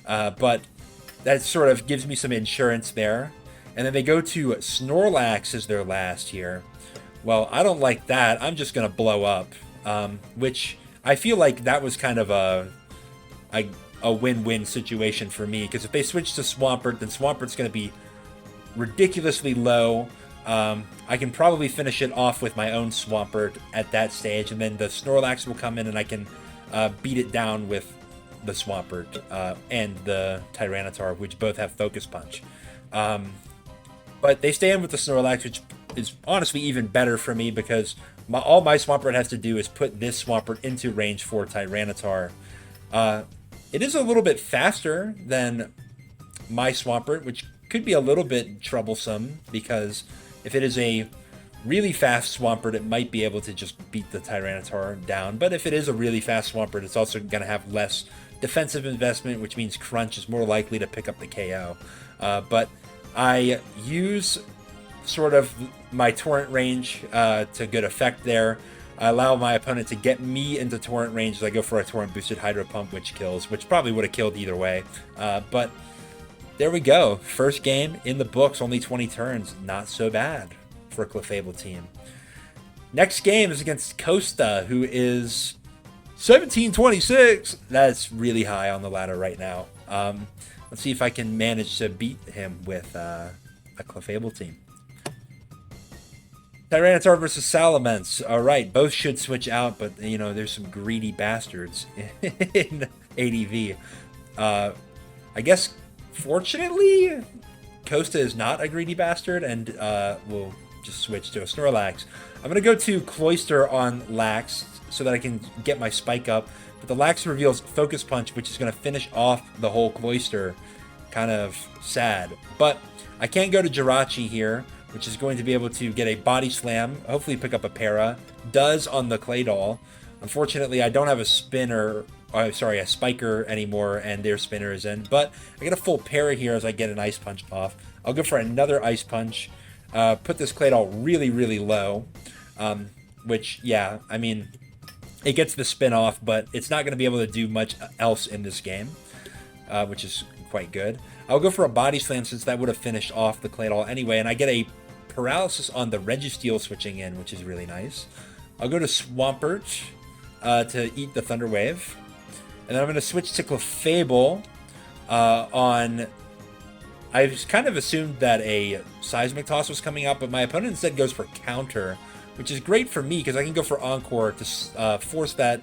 But that sort of gives me some insurance there. And then they go to Snorlax as their last here. Well, I don't like that. I'm just going to blow up, which I feel like that was kind of a win-win situation for me, because if they switch to Swampert, then Swampert's going to be ridiculously low. I can probably finish it off with my own Swampert at that stage, and then the Snorlax will come in and I can beat it down with the Swampert and the Tyranitar, which both have Focus Punch. But they stay in with the Snorlax, which is honestly even better for me, because all my Swampert has to do is put this Swampert into range for Tyranitar. It is a little bit faster than my Swampert, which could be a little bit troublesome, because if it is a really fast Swampert, it might be able to just beat the Tyranitar down. But if it is a really fast Swampert, it's also going to have less defensive investment, which means Crunch is more likely to pick up the KO. But I use sort of my Torrent range to good effect there. I allow my opponent to get me into Torrent range as I go for a Torrent boosted Hydro Pump, which kills, which probably would have killed either way. But there we go. First game in the books, only 20 turns. Not so bad for a Clefable team. Next game is against Costa, who is 1726. That's really high on the ladder right now. Let's see if I can manage to beat him with a Clefable team. Tyranitar versus Salamence. All right, both should switch out, but you know there's some greedy bastards in ADV. I guess fortunately, Costa is not a greedy bastard, and we'll just switch to a Snorlax. I'm gonna go to Cloister on Lax so that I can get my spike up. But the Lax reveals Focus Punch, which is gonna finish off the whole Cloister. Kind of sad, but I can't go to Jirachi here, which is going to be able to get a Body Slam, hopefully pick up a Para. Does on the Claydol. Unfortunately, I don't have a spinner, a Spiker anymore, and their spinner is in. But I get a full Para here as I get an Ice Punch off. I'll go for another Ice Punch. Put this Claydol really, really low. Which, yeah, I mean, it gets the spin off, but it's not going to be able to do much else in this game, which is quite good. I'll go for a Body Slam since that would have finished off the Claydol anyway, and I get a Paralysis on the Registeel switching in, which is really nice. I'll go to Swampert to eat the Thunder Wave, and then I'm going to switch to Clefable on... I kind of assumed that a Seismic Toss was coming out, but my opponent instead goes for Counter, which is great for me because I can go for Encore to force that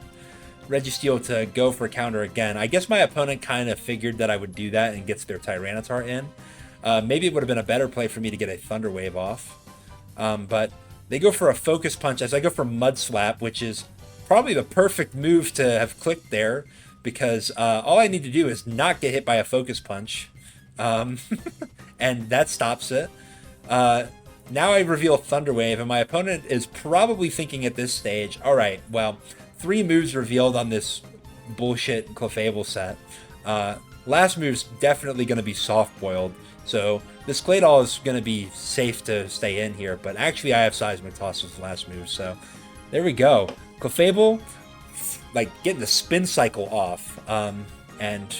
Registeel to go for a counter again. I guess my opponent kind of figured that I would do that and gets their Tyranitar in. Maybe it would have been a better play for me to get a Thunder Wave off. But they go for a Focus Punch as I go for Mud Slap, which is probably the perfect move to have clicked there, because all I need to do is not get hit by a Focus Punch. And that stops it. Now I reveal Thunder Wave, and my opponent is probably thinking at this stage, all right, well, 3 moves revealed on this bullshit Clefable set. Last move's definitely going to be soft-boiled, so this Claydol is going to be safe to stay in here, but actually I have Seismic Toss as the last move, so there we go. Clefable, like, getting the spin cycle off, and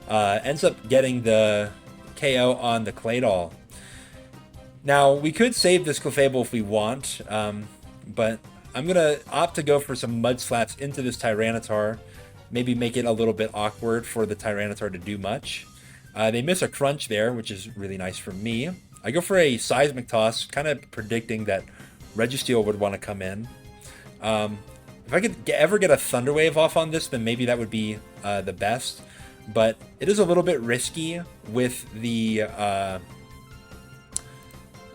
ends up getting the KO on the Claydol. Now, we could save this Clefable if we want, but I'm going to opt to go for some Mud Slaps into this Tyranitar, maybe make it a little bit awkward for the Tyranitar to do much. They miss a Crunch there, which is really nice for me. I go for a Seismic Toss, kind of predicting that Registeel would want to come in. If I could ever get a Thunder Wave off on this, then maybe that would be the best. But it is a little bit risky with the...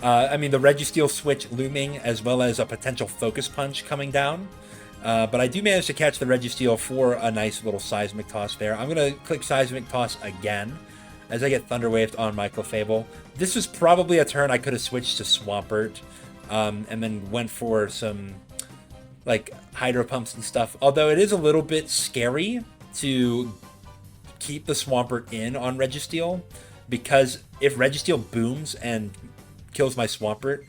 the Registeel switch looming, as well as a potential Focus Punch coming down. But I do manage to catch the Registeel for a nice little Seismic Toss there. I'm going to click Seismic Toss again as I get Thunder Waved on my Clefable. This was probably a turn I could have switched to Swampert, and then went for some like Hydro Pumps and stuff. Although it is a little bit scary to keep the Swampert in on Registeel, because if Registeel booms and kills my Swampert,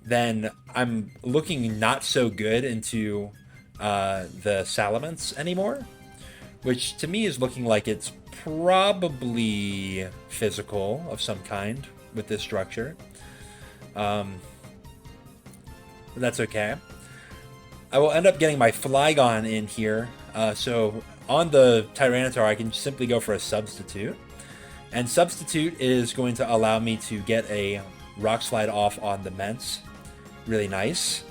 then I'm looking not so good into the Salamence anymore, which to me is looking like it's probably physical of some kind with this structure. But that's okay. I will end up getting my Flygon in here. So on the Tyranitar, I can simply go for a Substitute. And Substitute is going to allow me to get a Rock Slide off on the Mence. Really nice.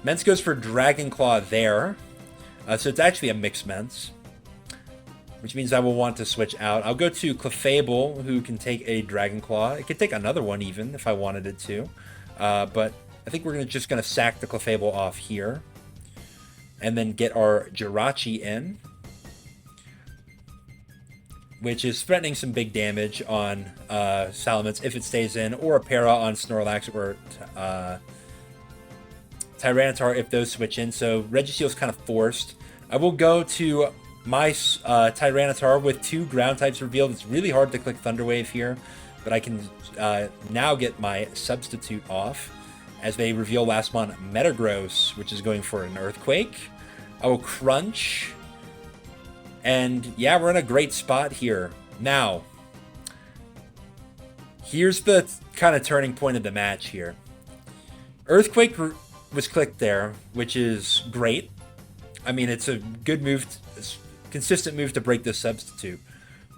Mence goes for Dragon Claw there. So it's actually a mixed Mence, which means I will want to switch out. I'll go to Clefable, who can take a Dragon Claw. It could take another one even if I wanted it to. But I think we're just going to sack the Clefable off here. And then get our Jirachi in, which is threatening some big damage on Salamence if it stays in, or a Para on Snorlax or Tyranitar if those switch in. So Registeel is kind of forced. I will go to my Tyranitar with 2 ground types revealed. It's really hard to click Thunder Wave here, but I can now get my Substitute off as they reveal last mon Metagross, which is going for an Earthquake. I will Crunch. And yeah, we're in a great spot here. Now, here's the kind of turning point of the match here. Earthquake was clicked there, which is great. I mean, it's a good move, consistent move to break this Substitute.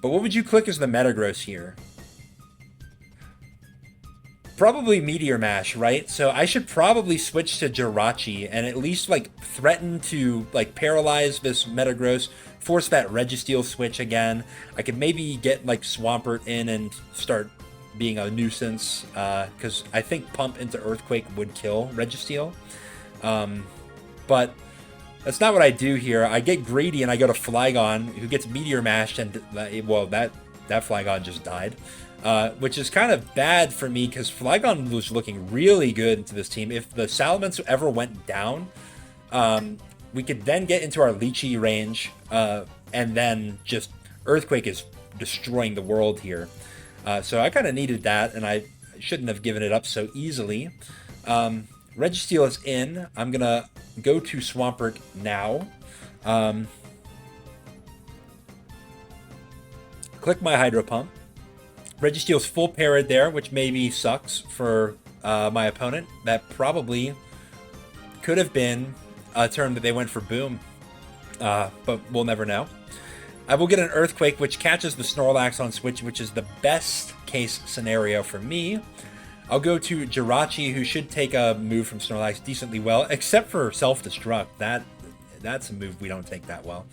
But what would you click as the Metagross here? Probably Meteor Mash, right? So I should probably switch to Jirachi and at least like threaten to like paralyze this Metagross, force that Registeel switch again. I could maybe get like Swampert in and start being a nuisance, because I think Pump into Earthquake would kill Registeel. But that's not what I do here. I get greedy and I go to Flygon, who gets Meteor Mashed, and well, that Flygon just died. Which is kind of bad for me because Flygon was looking really good into this team. If the Salamence ever went down, we could then get into our Lychee range, and then just Earthquake is destroying the world here. So I kind of needed that, and I shouldn't have given it up so easily. Registeel is in. I'm going to go to Swampert now. Click my Hydro Pump. Registeel's full parried there, which maybe sucks for my opponent. That probably could have been a turn that they went for Boom, but we'll never know. I will get an Earthquake, which catches the Snorlax on switch, which is the best case scenario for me. I'll go to Jirachi, who should take a move from Snorlax decently well, except for Self-Destruct. That's a move we don't take that well.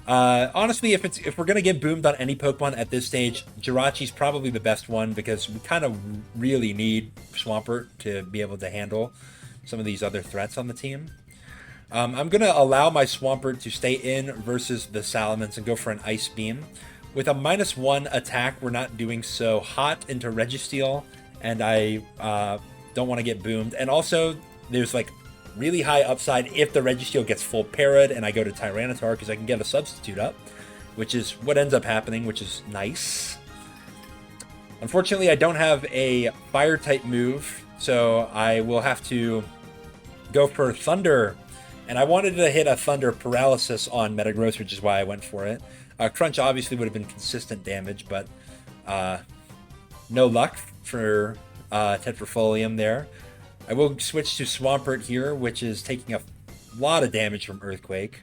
Honestly, if we're gonna get boomed on any Pokemon at this stage, Jirachi's probably the best one because we kind of really need Swampert to be able to handle some of these other threats on the team. I'm gonna allow my Swampert to stay in versus the Salamence and go for an Ice Beam. With a -1 attack, we're not doing so hot into Registeel, and I don't want to get boomed. And also, there's like really high upside if the Registeel gets full parried and I go to Tyranitar because I can get a Substitute up, which is what ends up happening, which is nice. Unfortunately, I don't have a Fire-type move, so I will have to go for Thunder. And I wanted to hit a Thunder Paralysis on Metagross, which is why I went for it. Crunch obviously would have been consistent damage, but no luck for Tetrafolium there. I will switch to Swampert here, which is taking a lot of damage from Earthquake.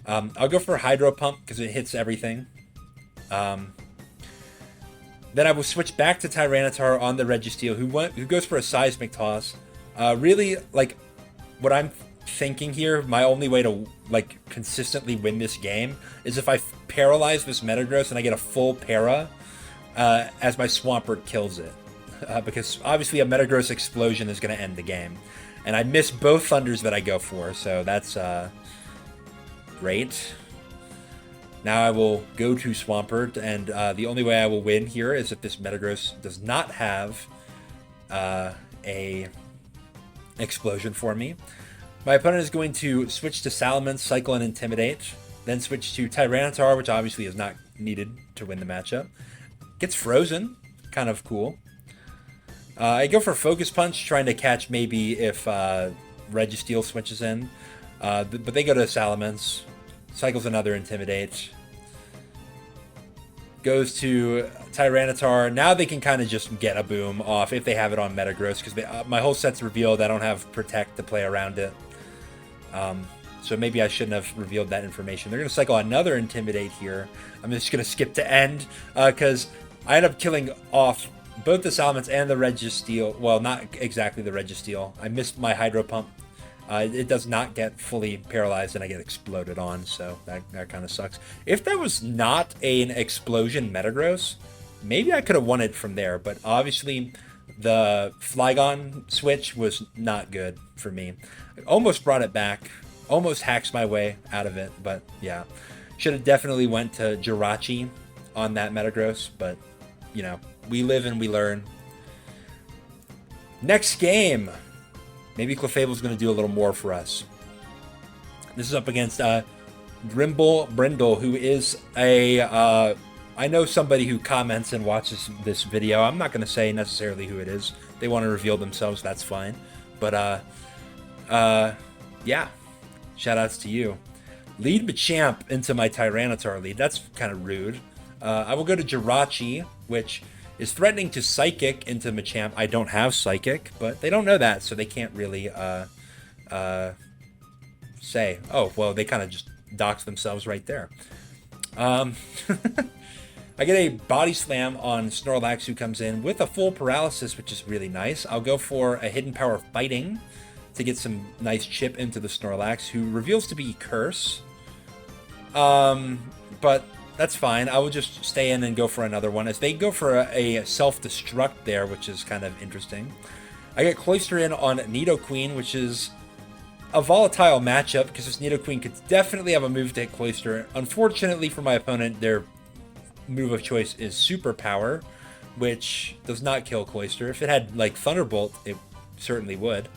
I'll go for Hydro Pump because it hits everything. Then I will switch back to Tyranitar on the Registeel, who goes for a Seismic Toss. Really, like, what I'm thinking here, my only way to like consistently win this game is if I paralyze this Metagross and I get a full para as my Swampert kills it. Because obviously a Metagross Explosion is going to end the game. And I miss both Thunders that I go for, so that's great. Now I will go to Swampert, and the only way I will win here is if this Metagross does not have a Explosion for me. My opponent is going to switch to Salamence, Cycle, and Intimidate. Then switch to Tyranitar, which obviously is not needed to win the matchup. Gets frozen, kind of cool. I go for Focus Punch, trying to catch maybe if Registeel switches in. But they go to Salamence. Cycles another Intimidate. Goes to Tyranitar. Now they can kind of just get a boom off if they have it on Metagross, because my whole set's revealed. I don't have Protect to play around it. So maybe I shouldn't have revealed that information. They're going to cycle another Intimidate here. I'm just going to skip to end, because I end up killing off both the Salamence and the Registeel. Well, not exactly the Registeel. I missed my Hydro Pump. It does not get fully paralyzed, and I get exploded on, so that kind of sucks. If that was not an explosion Metagross, maybe I could have won it from there, but obviously the Flygon switch was not good for me. I almost brought it back, almost hacks my way out of it, but yeah. Should have definitely went to Jirachi on that Metagross, but, you know, we live and we learn. Next game. Maybe Clefable's going to do a little more for us. This is up against Brindle, who is a... I know somebody who comments and watches this video. I'm not going to say necessarily who it is. They want to reveal themselves, that's fine. But, yeah. Shoutouts to you. Lead Machamp into my Tyranitar lead. That's kind of rude. I will go to Jirachi, which is threatening to Psychic into Machamp. I don't have Psychic, but they don't know that, so they can't really say. Oh, well, they kind of just dox themselves right there. I get a Body Slam on Snorlax, who comes in with a full Paralysis, which is really nice. I'll go for a Hidden Power Fighting to get some nice chip into the Snorlax, who reveals to be Curse. But that's fine. I will just stay in and go for another one, as they go for a self-destruct there, which is kind of interesting. I get Cloyster in on Nidoqueen, which is a volatile matchup, because this Nidoqueen could definitely have a move to hit Cloyster. Unfortunately for my opponent, their move of choice is Superpower, which does not kill Cloyster. If it had, like, Thunderbolt, it certainly would.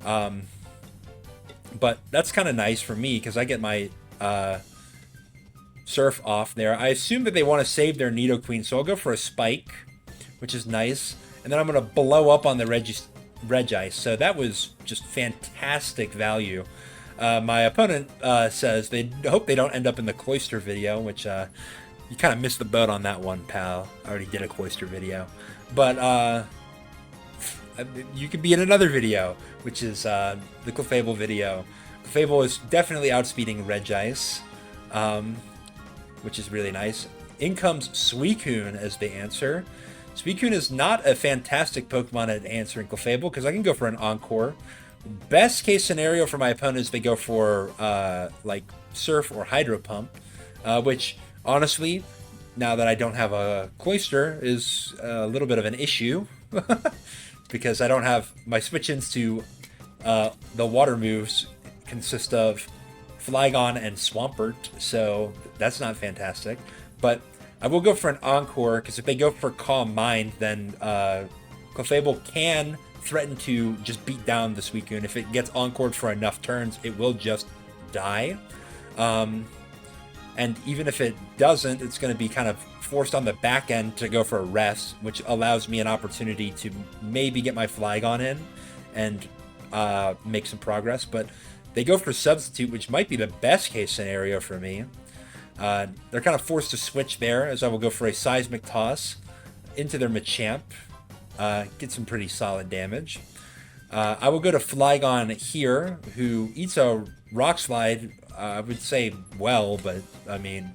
But that's kind of nice for me, because I get my Surf off there. I assume that they want to save their Nidoqueen, so I'll go for a Spike, which is nice. And then I'm going to blow up on the Regice. So that was just fantastic value. My opponent says they hope they don't end up in the Cloyster video, which you kind of missed the boat on that one, pal. I already did a Cloyster video. But you could be in another video, which is the Clefable video. Clefable is definitely outspeeding Regice, which is really nice. In comes Suicune as the answer. Suicune is not a fantastic Pokemon at answering Clefable, because I can go for an Encore. Best case scenario for my opponent is they go for like Surf or Hydro Pump, which honestly, now that I don't have a Cloyster, is a little bit of an issue. Because I don't have my switch-ins to the water moves consist of Flygon and Swampert, so that's not fantastic. But I will go for an Encore, because if they go for Calm Mind, then Clefable can threaten to just beat down the Suicune. If it gets Encored for enough turns, it will just die. And even if it doesn't, it's going to be kind of forced on the back end to go for a rest, which allows me an opportunity to maybe get my Flygon in and make some progress. But they go for Substitute, which might be the best case scenario for me. They're kind of forced to switch there, as I will go for a Seismic Toss into their Machamp. Get some pretty solid damage. I will go to Flygon here, who eats a Rock Slide. I would say well, but I mean,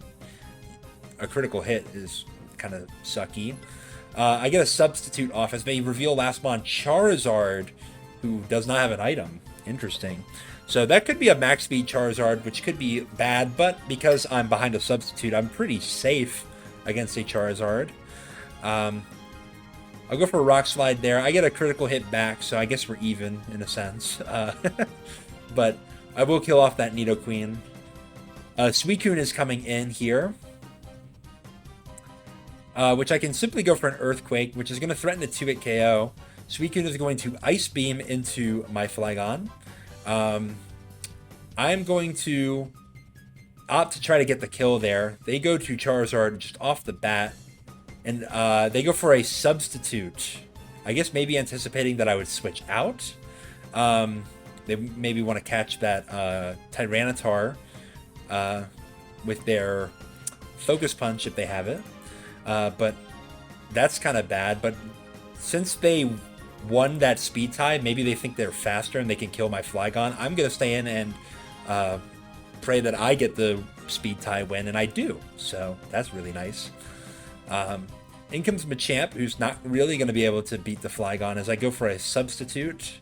a critical hit is kind of sucky. I get a Substitute off as they reveal last mon Charizard, who does not have an item. Interesting. So that could be a max speed Charizard, which could be bad, but because I'm behind a Substitute, I'm pretty safe against a Charizard. I'll go for a Rock Slide there. I get a critical hit back, so I guess we're even in a sense. But I will kill off that Nidoqueen. Suicune is coming in here, which I can simply go for an Earthquake, which is going to threaten a 2-hit KO. Suicune is going to Ice Beam into my Flygon. I'm going to opt to try to get the kill there. They go to Charizard just off the bat, and they go for a substitute. I guess maybe anticipating that I would switch out. They maybe want to catch that Tyranitar with their Focus Punch if they have it. But that's kind of bad. But since they won that speed tie, maybe they think they're faster and they can kill my Flygon. I'm going to stay in and pray that I get the speed tie win, and I do. So that's really nice. In comes Machamp, who's not really going to be able to beat the Flygon as I go for a substitute.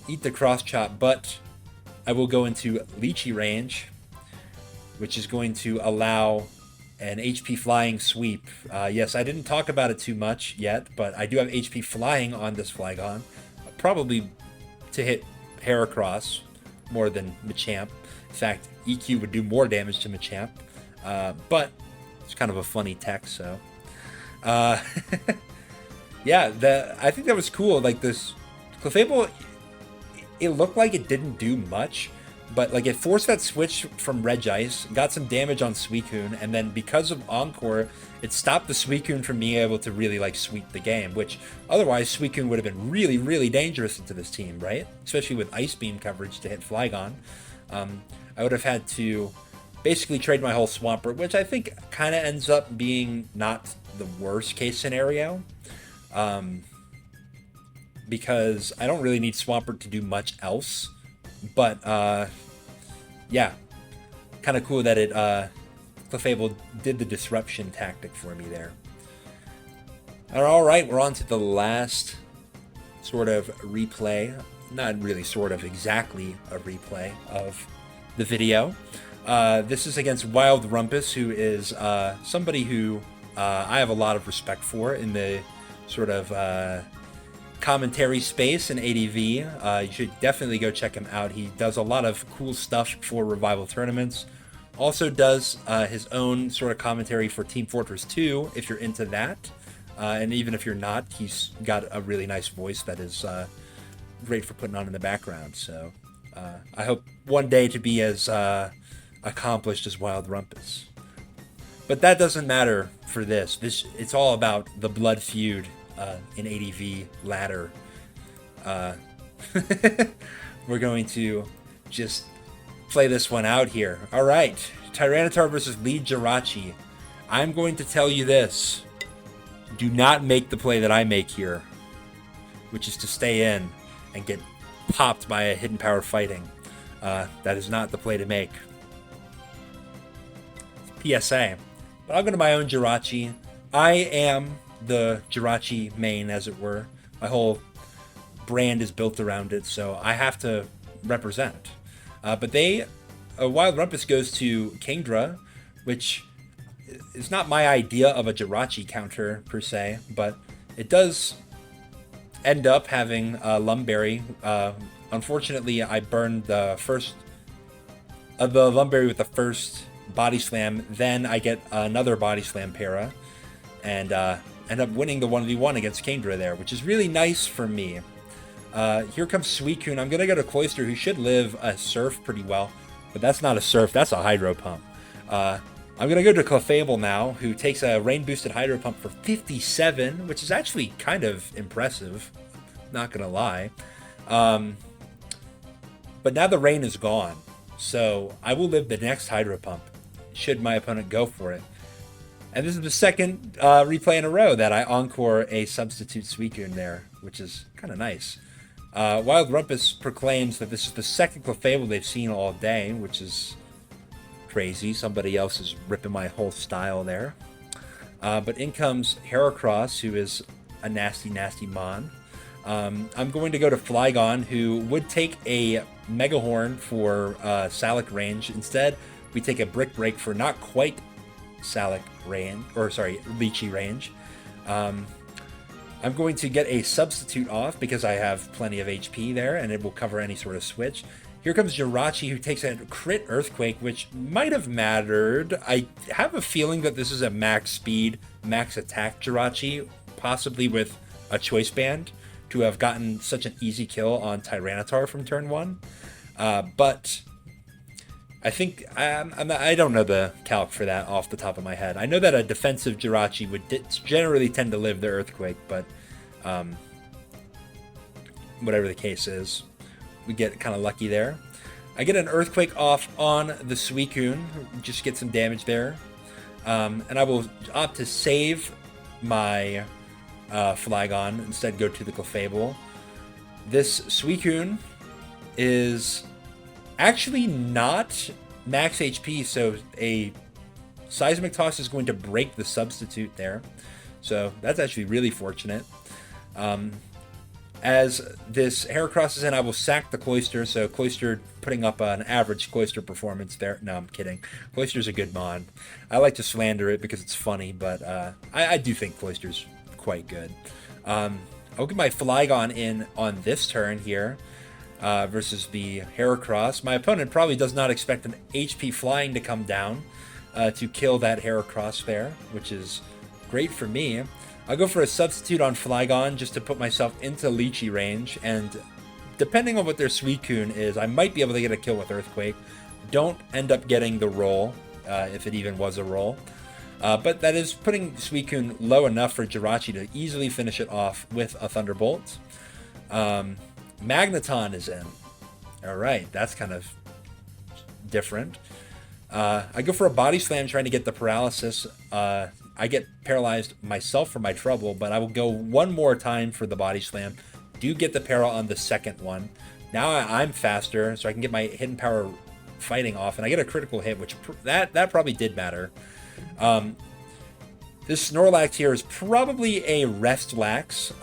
Eat the Cross Chop, but I will go into Leechy range, which is going to allow an HP Flying Sweep. Yes, I didn't talk about it too much yet, but I do have HP Flying on this Flygon. Probably to hit Heracross more than Machamp. In fact, EQ would do more damage to Machamp, but it's kind of a funny tech, so. Yeah, I think that was cool. Like this Clefable, it looked like it didn't do much, but like it forced that switch from Regice, got some damage on Suicune, and then because of Encore, it stopped the Suicune from being able to really like sweep the game, which otherwise Suicune would have been really, really dangerous into this team, right? Especially with Ice Beam coverage to hit Flygon. I would have had to basically trade my whole Swampert, which I think kind of ends up being not the worst case scenario. Because I don't really need Swampert to do much else. But, yeah. Kind of cool that it, Clefable did the disruption tactic for me there. Alright, we're on to the last sort of replay. Not really sort of, exactly a replay of the video. This is against Wild Rumpus, who is somebody who I have a lot of respect for in the sort of commentary space in ADV. You should definitely go check him out. He does a lot of cool stuff for Revival tournaments. Also does his own sort of commentary for Team Fortress 2, if you're into that. And even if you're not, he's got a really nice voice that is great for putting on in the background. So I hope one day to be as accomplished as Wild Rumpus. But that doesn't matter for this. It's all about the blood feud in ADV ladder. We're going to just play this one out here. All right, Tyranitar versus Lead Jirachi. I'm going to tell you this. Do not make the play that I make here, which is to stay in and get popped by a Hidden Power Fighting. That is not the play to make. PSA. But I'll go to my own Jirachi. I am the Jirachi main, as it were. My whole brand is built around it, so I have to represent. But Wild Rumpus goes to Kingdra, which is not my idea of a Jirachi counter, per se, but it does end up having Lumberry. Unfortunately, I burned the Lumberry with the first Body Slam, then I get another Body Slam para, and end up winning the 1v1 against Kingdra there, which is really nice for me. Here comes Suicune. I'm going to go to Cloyster, who should live a Surf pretty well, but that's not a Surf, that's a Hydro Pump. I'm going to go to Clefable now, who takes a Rain-boosted Hydro Pump for 57, which is actually kind of impressive, not going to lie. But now the Rain is gone, so I will live the next Hydro Pump, should my opponent go for it. And this is the second replay in a row that I encore a substitute Suicune there, which is kind of nice. Wild Rumpus proclaims that this is the second Clefable they've seen all day, which is crazy. Somebody else is ripping my whole style there. But in comes Heracross, who is a nasty, nasty mon. I'm going to go to Flygon, who would take a Mega Horn for Salic range. Instead, we take a Brick Break for not quite Salic range, or sorry, Leechy range. I'm going to get a substitute off because I have plenty of HP there, and it will cover any sort of switch. Here comes Jirachi, who takes a crit Earthquake, which might have mattered. I have a feeling that this is a max speed, max attack Jirachi, possibly with a Choice Band, to have gotten such an easy kill on Tyranitar from turn 1. But I think I don't know the calc for that off the top of my head. I know that a defensive Jirachi would generally tend to live the earthquake, but whatever the case is, we get kind of lucky there. I get an earthquake off on the Suicune, just get some damage there, and I will opt to save my Flygon, instead go to the Clefable. This Suicune is actually not max HP, so a Seismic Toss is going to break the substitute there. So that's actually really fortunate. As this Heracross is in, I will sack the Cloyster, so Cloyster putting up an average Cloyster performance there. No, I'm kidding. Cloyster's a good mod. I like to slander it because it's funny, but I do think Cloyster's quite good. I'll get my Flygon in on this turn here versus the Heracross. My opponent probably does not expect an HP Flying to come down to kill that Heracross there, which is great for me. I'll go for a substitute on Flygon just to put myself into Lychee range, and depending on what their Suicune is, I might be able to get a kill with Earthquake. Don't end up getting the roll, if it even was a roll. But that is putting Suicune low enough for Jirachi to easily finish it off with a Thunderbolt. Magneton is in. Alright, that's kind of different. I go for a Body Slam trying to get the paralysis. I get paralyzed myself for my trouble, but I will go one more time for the Body Slam. Do get the para on the second one. Now I'm faster, so I can get my Hidden Power fighting off, and I get a critical hit, which that probably did matter. This Snorlax here is probably a Restlax,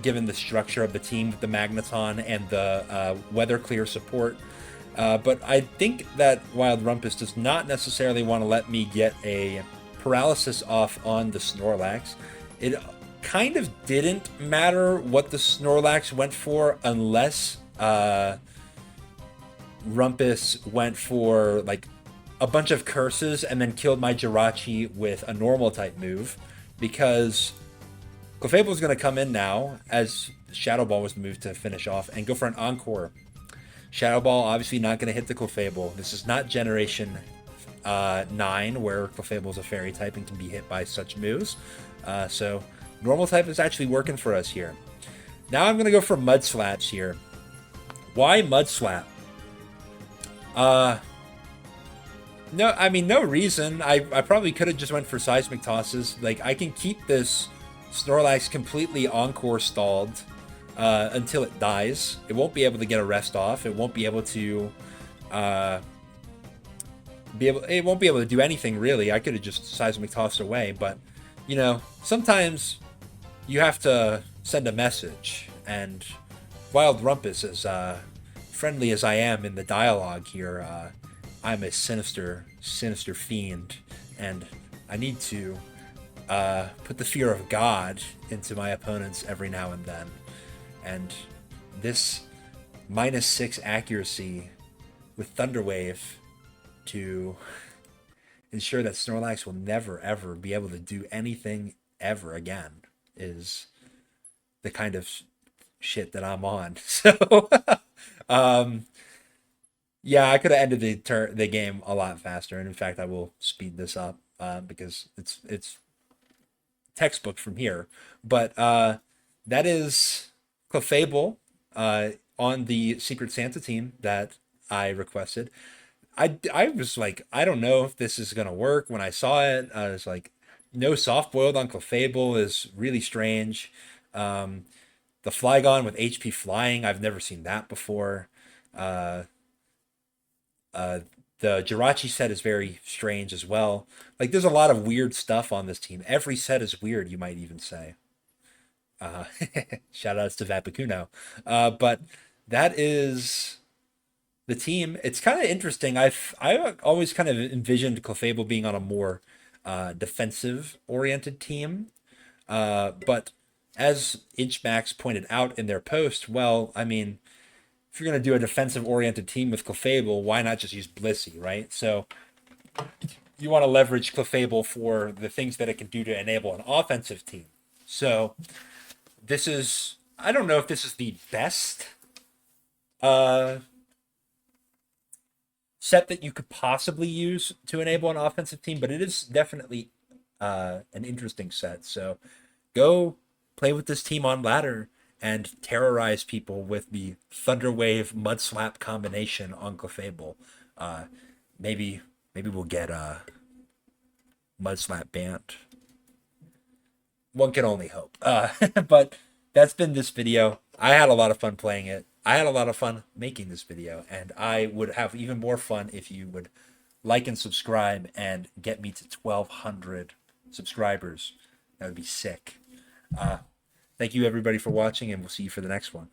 given the structure of the team with the Magneton and the Weather Clear support. But I think that Wild Rumpus does not necessarily want to let me get a paralysis off on the Snorlax. It kind of didn't matter what the Snorlax went for unless Rumpus went for like a bunch of curses and then killed my Jirachi with a normal type move, because Clefable is going to come in now as Shadow Ball was the move to finish off and go for an Encore. Shadow Ball obviously not going to hit the Clefable. This is not Generation 9 where Clefable is a fairy type and can be hit by such moves. So normal type is actually working for us here. Now I'm going to go for Mud Slaps here. Why Mud Slap? No, I mean, no reason. I probably could have just went for Seismic Tosses. Like, I can keep this Snorlax completely Encore stalled until it dies. It won't be able to get a rest off. It won't be able to it won't be able to do anything really. I could have just Seismic Tossed away, but you know, sometimes you have to send a message, and Wild Rumpus, as friendly as I am in the dialogue here, I'm a sinister fiend, and I need to put the fear of God into my opponents every now and then. And this -6 accuracy with Thunder Wave to ensure that Snorlax will never ever be able to do anything ever again is the kind of shit that I'm on. So yeah, I could have ended the game a lot faster, and in fact, I will speed this up because it's textbook from here. But that is Clefable on the Secret Santa team that I requested. I was like, I don't know if this is gonna work. When I saw it, I was like, no soft boiled on Clefable is really strange. The Flygon with HP flying, I've never seen that before. The Jirachi set is very strange as well. Like, there's a lot of weird stuff on this team. Every set is weird, you might even say. Shout outs to Vapicuno. But that is the team. It's kind of interesting. I always kind of envisioned Clefable being on a more defensive oriented team. But as Inchmax pointed out in their post, well, I mean, if you're going to do a defensive-oriented team with Clefable, why not just use Blissey, right? So you want to leverage Clefable for the things that it can do to enable an offensive team. So this is... I don't know if this is the best set that you could possibly use to enable an offensive team, but it is definitely an interesting set. So go play with this team on ladder and terrorize people with the Thunderwave Mud Slap combination on Clefable. Uh, maybe we'll get a Mud Slap banned. One can only hope. But that's been this video. I had a lot of fun playing it. I had a lot of fun making this video, and I would have even more fun if you would like and subscribe and get me to 1,200 subscribers. That would be sick. Thank you, everybody, for watching, and we'll see you for the next one.